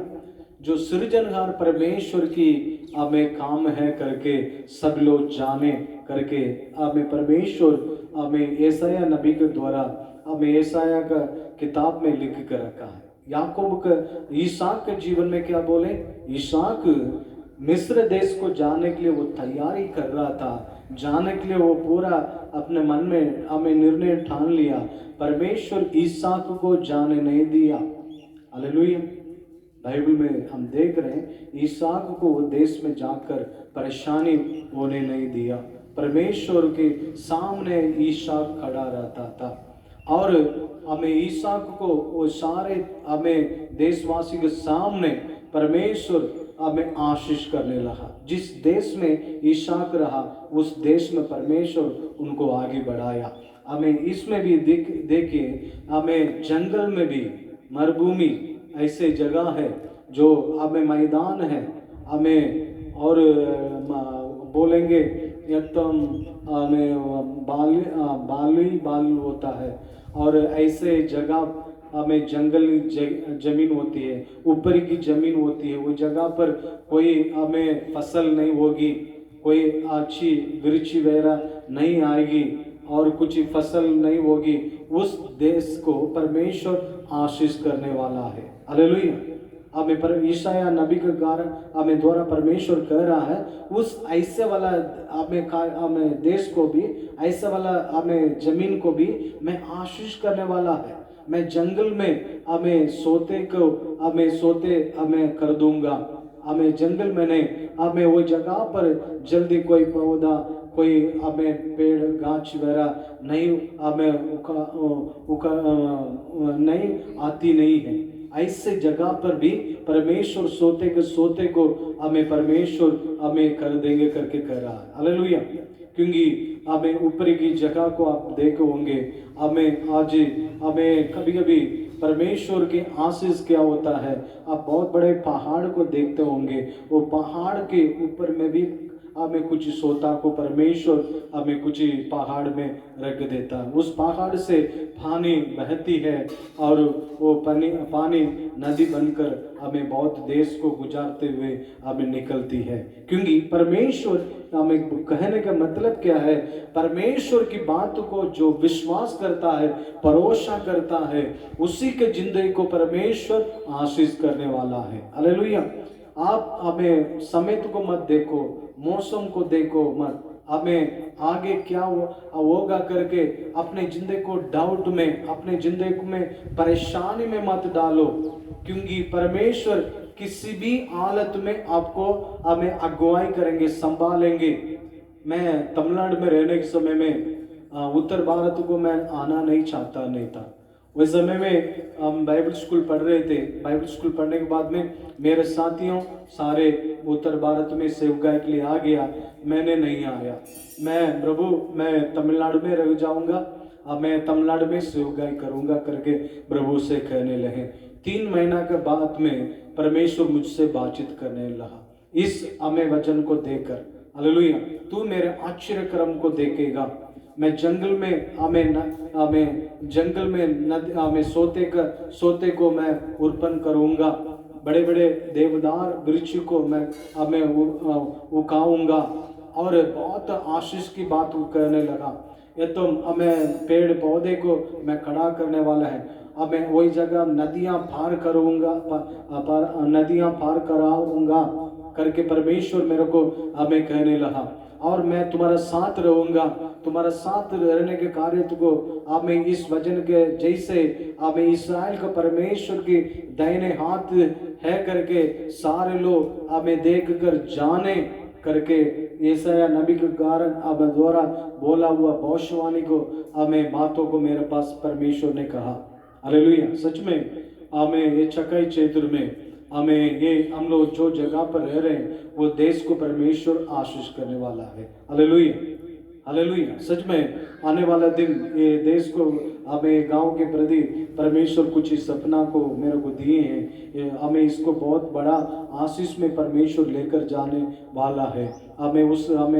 जो सृजनहार परमेश्वर की हमें काम है करके सब लोग जाने करके हमें परमेश्वर हमें यशायाह नबी के द्वारा हमें यशायाह का किताब में लिख कर रखा है। याकूब का इसहाक के जीवन में क्या बोले, इसहाक मिस्र देश को जाने के लिए वो तैयारी कर रहा था, जाने के लिए वो पूरा अपने मन में हमें निर्णय ठान लिया। परमेश्वर इसहाक को जाने नहीं दिया। हालेलुया।
बाइबल में हम देख रहे हैं इसहाक को वो देश में जाकर परेशानी होने नहीं दिया। परमेश्वर के सामने इसहाक खड़ा रहता था और हमें इसहाक को वो सारे हमें देशवासी के सामने परमेश्वर हमें आशीष करने लगा। जिस देश में इसहाक रहा उस देश में परमेश्वर उनको आगे बढ़ाया। हमें इसमें भी देखिए हमें जंगल में भी मरुभूमि ऐसे जगह है जो हमें मैदान है हमें और बोलेंगे एकदम हमें बाली होता है और ऐसे जगह हमें जंगली जमीन होती है, ऊपरी की जमीन होती है। वो जगह पर कोई हमें फसल नहीं होगी, कोई अच्छी वृक्ष वगैरह नहीं आएगी और कुछ फसल नहीं होगी। उस देश को परमेश्वर आशीष करने वाला है। हालेलुया। हमें पर ईशाया नबी के कारण हमें द्वारा परमेश्वर कह रहा है उस ऐसे वाला हमें देश को भी, ऐसे वाला हमें जमीन को भी मैं आशीष करने वाला है। मैं जंगल में हमें सोते हमें कर दूंगा। हमें जंगल में नहीं, हमें वो जगह पर जल्दी कोई पौधा कोई हमें पेड़ गाछ वगैरह नहीं हमें नहीं आती नहीं है। ऐसे जगह पर भी परमेश्वर सोते को हमें परमेश्वर हमें कर देंगे करके कह रहा है। हालेलुया। क्योंकि हमें ऊपरी की जगह को आप देखे होंगे, हमें कभी कभी परमेश्वर के आशीष क्या होता है। आप बहुत बड़े पहाड़ को देखते होंगे, वो पहाड़ के ऊपर में भी हमें कुछ सोता को परमेश्वर हमें कुछ पहाड़ में रख देता है। उस पहाड़ से पानी बहती है और वो पानी नदी बनकर हमें बहुत देश को गुजारते हुए हमें निकलती है। क्योंकि परमेश्वर हमें कहने का मतलब क्या है, परमेश्वर की बात को जो विश्वास करता है, भरोसा करता है, उसी के जिंदगी को परमेश्वर आशीष करने वाला है। हालेलुया। आप हमें समय को मत देखो, मौसम को देखो मत, हमें आगे क्या होगा करके अपने जिंदगी को डाउट में, अपने जिंदगी में परेशानी में मत डालो। क्योंकि परमेश्वर किसी भी हालत में आपको हमें अगुवाई करेंगे, संभालेंगे। मैं तमिलनाडु में रहने के समय में उत्तर भारत को मैं आना नहीं था। उस समय में हम बाइबल स्कूल पढ़ रहे थे। बाइबल स्कूल पढ़ने के बाद में मेरे साथियों सारे उत्तर भारत में सेवकाई के लिए आ गया, मैंने नहीं आया। मैं तमिलनाडु में रह जाऊंगा, अब मैं तमिलनाडु में सेवकाई करूंगा करके प्रभु से कहने लगे। 3 महीना के बाद में परमेश्वर मुझसे बातचीत करने लगा इस हमें वचन को देकर। हालेलुया। तू मेरे आश्चर्य कर्म को देखेगा। मैं जंगल में हमें सोते को मैं उत्पन्न करूंगा, बड़े बड़े देवदार वृक्ष को मैं हमें उगाऊंगा। और बहुत आशीष की बात कहने लगा। ये तो हमें पेड़ पौधे को मैं खड़ा करने वाला है। अब मैं वही जगह नदियां पार कराऊंगा करके परमेश्वर मेरे को हमें कहने लगा। और मैं तुम्हारा साथ रहूंगा, तुम्हारा साथ रहने के कार्य को हमें इस वचन के जैसे हमें इस्राएल का परमेश्वर की दाहिने हाथ है करके सारे लोग हमें देख कर जाने करके यशायाह नबी के कारण अब द्वारा बोला हुआ भविष्यवाणी को हमें बातों को मेरे पास परमेश्वर ने कहा। हालेलुया। सच में हमें ये चकाई क्षेत्र में हमें ये हम लोग जो जगह पर रह रहे हैं वो देश को परमेश्वर आशीष करने वाला है। हालेलुया। हालेलुया। सच में आने वाला दिन ये देश को हमें गांव के प्रति परमेश्वर कुछ इस सपना को मेरे को दिए हैं। हमें इसको बहुत बड़ा आशीष में परमेश्वर लेकर जाने वाला है। हमें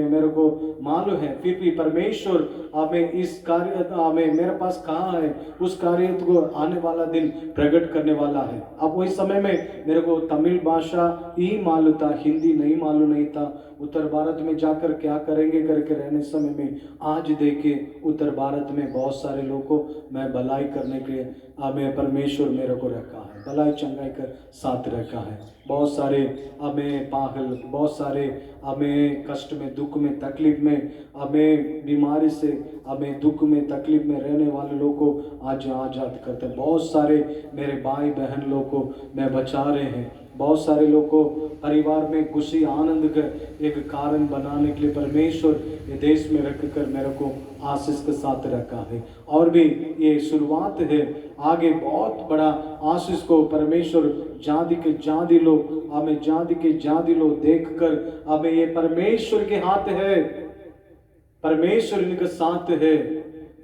मेरे को मालूम है, फिर भी परमेश्वर हमें इस कार्य हमें मेरे पास कहाँ है उस कार्य को आने वाला दिन प्रकट करने वाला है। अब वही समय में मेरे को तमिल भाषा ही मालूम था, हिंदी नहीं मालूम नहीं था। उत्तर भारत में जाकर क्या करेंगे करके रहने समय में आज देखे उत्तर भारत में बहुत सारे लोगों को मैं भलाई करने के लिए हमें परमेश्वर मेरे को रखा है, भलाई चंगाई कर साथ रखा है। बहुत सारे हमें पागल, बहुत सारे हमें कष्ट में, दुख में, तकलीफ में, हमें बीमारी से, हमें दुख में, तकलीफ में रहने वाले लोगों को आज आज़ाद करते हैं। बहुत सारे मेरे भाई बहन लोगों को मैं बचा रहे हैं। बहुत सारे लोगों को परिवार में खुशी आनंद का एक कारण बनाने के लिए परमेश्वर ये देश में रख कर मेरे को आशीष के साथ रखा है। और भी ये शुरुआत है, आगे बहुत बड़ा आशीष को परमेश्वर जाति के जाति लोग, हमें जाति के जाति लोग देख कर हमें ये परमेश्वर के हाथ है, परमेश्वर इनके साथ है।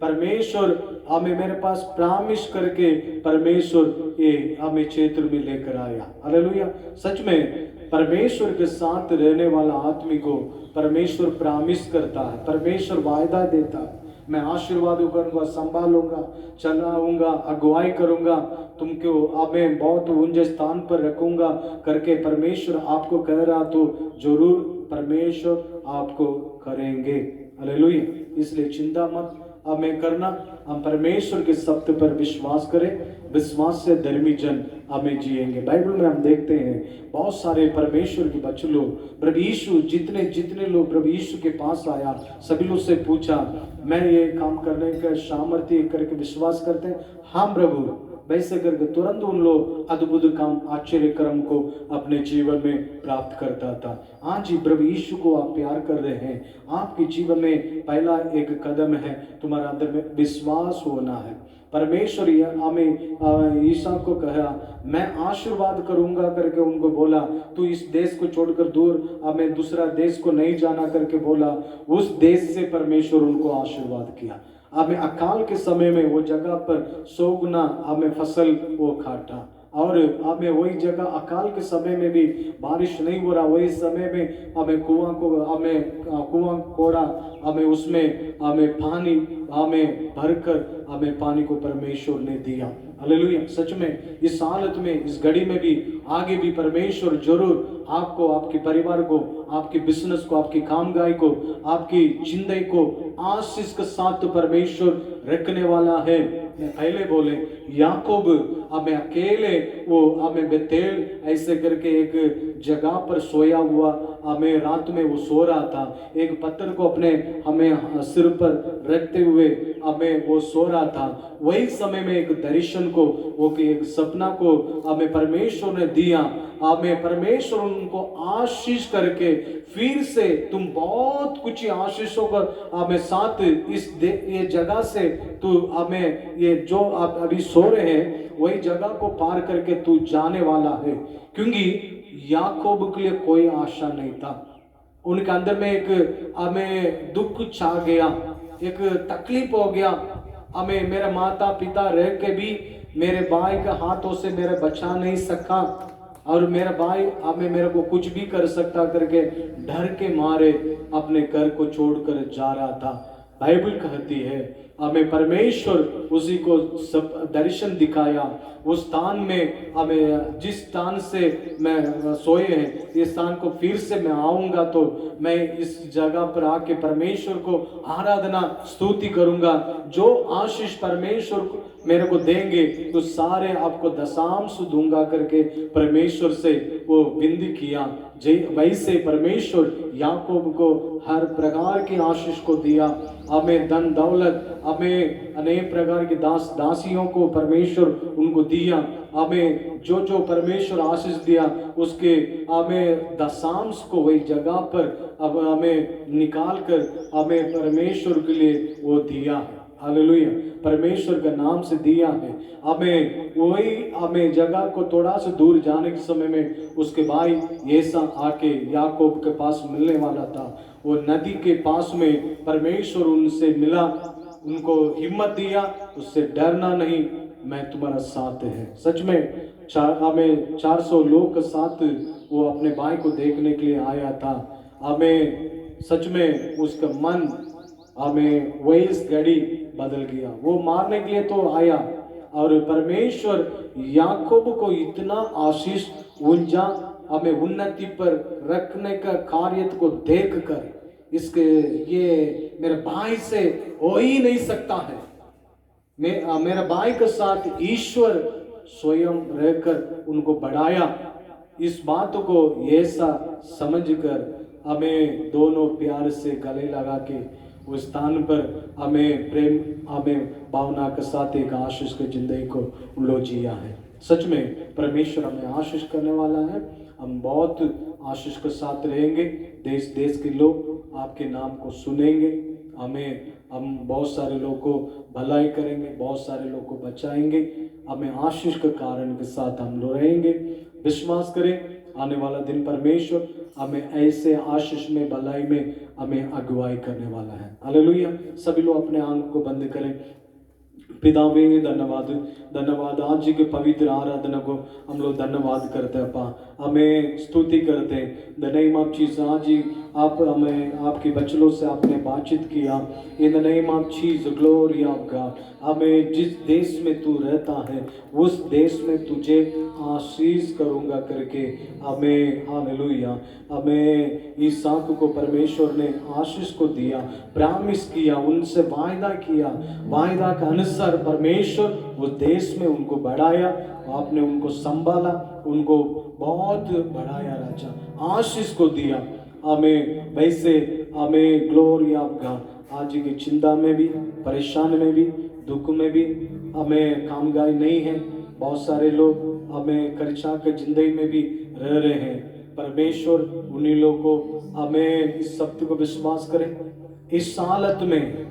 परमेश्वर हमें मेरे पास प्रामिस करके परमेश्वर ये हमें क्षेत्र में लेकर आया। हालेलुया। सच में परमेश्वर के साथ रहने वाला आदमी को परमेश्वर प्रामिस करता है, परमेश्वर वायदा देता है, मैं आशीर्वाद करूंगा, संभालूंगा, चलाऊंगा, अगुवाई करूंगा, तुमको हमें बहुत ऊंचे स्थान पर रखूंगा करके परमेश्वर आपको कह रहा तो जरूर परमेश्वर आपको करेंगे। हालेलुया। इसलिए चिंता मत हमें करना, हम परमेश्वर के शब्द पर विश्वास करें, विश्वास से धर्मी जन हमें जिएंगे। बाइबल में हम देखते हैं बहुत सारे परमेश्वर के बच्चे लोग, प्रभु यीशु जितने लोग प्रभु यीशु के पास आया, सभी लोग से पूछा मैं ये काम करने का सामर्थ्य करके विश्वास करते हैं? हाँ प्रभु। वैसे करके तुरंत उन लोग अद्भुत काम, आश्चर्य कर्म को अपने जीवन में प्राप्त करता था। आज ही प्रभु यीशु को आप प्यार कर रहे हैं, आपके जीवन में पहला एक कदम है तुम्हारा अंदर में विश्वास होना है। परमेश्वर हमें ईसा को कहा मैं आशीर्वाद करूंगा करके उनको बोला, तू इस देश को छोड़कर दूर हमें दूसरा देश को नहीं जाना करके बोला। उस देश से परमेश्वर उनको आशीर्वाद किया। हमें अकाल के समय में वो जगह पर 100 गुना हमें फसल वो काटा, और हमें वही जगह अकाल के समय में भी बारिश नहीं हो रहा, वही समय में हमें कुआं कोड़ा, हमें उसमें हमें पानी हमें भरकर हमें पानी को परमेश्वर ने दिया। हालेलुया। सच में इस हालत में, इस घड़ी में भी आगे भी परमेश्वर जरूर आपको, आपके परिवार को, आपके बिजनेस को, आपकी कामगाई को, आपकी जिंदगी को आशीष के साथ परमेश्वर रखने वाला है। पहले बोले याकूब हमें अकेले वो हमें बेतेल ऐसे करके एक जगह पर सोया हुआ, हमें रात में वो सो रहा था, एक पत्थर को अपने हमें सिर पर रखते हुए हमें वो सो रहा था। वही समय में एक दर्शन को, वो एक सपना को हमें परमेश्वर ने दिया। हमें परमेश्वर उनको आशीष करके फिर से तुम बहुत कुछ आशीषों का हमें साथ ये जगह से तू हमें ये जो आप अभी सो रहे हैं वही जगह को पार करके तू जाने वाला है। क्योंकि याकूब के लिए कोई आशा नहीं था, उनके अंदर में एक हमें दुख छा गया, एक तकलीफ हो गया। हमें मेरे माता पिता रह के भी मेरे भाई के हाथों से मेरे बचा नहीं सका, और मेरा भाई हमें मेरे को कुछ भी कर सकता करके डर के मारे अपने घर को छोड़कर जा रहा था। बाइबल कहती है हमें परमेश्वर उसी को सब दर्शन दिखाया, उस स्थान में हमें जिस स्थान से मैं सोए हैं इस स्थान को फिर से मैं आऊंगा तो मैं इस जगह पर आके परमेश्वर को आराधना स्तुति करूंगा। जो आशीष परमेश्वर मेरे को देंगे तो सारे आपको दशांश दूंगा करके परमेश्वर से वो विनती किया। वैसे परमेश्वर याकूब को हर प्रकार की आशीष को दिया, हमें धन दौलत, हमें अनेक प्रकार के दासियों को परमेश्वर उनको दिया। हमें जो जो परमेश्वर आशीष दिया उसके हमें दशांश को वही जगह पर अब हमें निकाल कर हमें परमेश्वर के लिए वो दिया है। हालेलुया। परमेश्वर का नाम से दिया है। हमें वही हमें जगह को थोड़ा सा दूर जाने के समय में उसके भाई येसा आके याकूब के पास मिलने वाला था। वो नदी के पास में परमेश्वर उनसे मिला, उनको हिम्मत दिया, उससे डरना नहीं, मैं तुम्हारा साथ है। सच में हमें 400 लोग के साथ वो अपने भाई को देखने के लिए आया था। हमें सच में उसका मन हमें वही इस घड़ी बदल गया। वो मारने के लिए तो आया, और परमेश्वर याकूब को इतना आशीष ऊंचा हमें उन्नति पर रखने का कार्य को देखकर इसके ये मेरे भाई से हो ही नहीं सकता है। मेरे भाई के साथ ईश्वर स्वयं रहकर उनको बढ़ाया। इस बात को ऐसा समझकर हमें दोनों प्यार से गले लगा के उस स्थान पर हमें प्रेम, हमें भावना के साथ एक आशीष की जिंदगी को लो जिया है। सच में परमेश्वर हमें आशीष करने वाला है। हम बहुत आशीष के साथ रहेंगे। देश देश के लोग आपके नाम को सुनेंगे। हम बहुत सारे लोगों को भलाई करेंगे, बहुत सारे लोगों को बचाएंगे। हमें आशीष के कारण के साथ हम लोग रहेंगे। विश्वास करें, आने वाला दिन परमेश्वर हमें ऐसे आशीष में, भलाई में हमें अगुवाई करने वाला है। हालेलुया। सभी लोग अपने आंख को बंद करें। पितावे धन्यवाद, धन्यवाद आज की पवित्र आराधना को हम लोग धन्यवाद करते हैं अप्पा, हमें स्तुति करते हैं। द नेम ऑफ जीसस, आज ही आप हमें आपके बच्चों से आपने बातचीत किया। इन the name of Jesus, glory of God, हमें जिस देश में तू रहता है उस देश में तुझे आशीष करूंगा करके हमें, हालेलुया, हमें इसहाक को परमेश्वर ने आशीष को दिया, प्रॉमिस किया, उनसे वायदा किया। वायदा के अनुसार परमेश्वर उस देश में उनको बढ़ाया, आपने उनको संभाला, उनको बहुत बढ़ाया राजा, आशीष को दिया। हमें वैसे हमें ग्लोरी ऑफ गॉड आज की चिंता में भी, परेशान में भी, दुख में भी हमें कामगार नहीं है। बहुत सारे लोग हमें कर्जा के जिंदगी में भी रह रहे हैं। परमेश्वर उन्हीं लोगों को, हमें इस सत्य को विश्वास करें, इस हालत में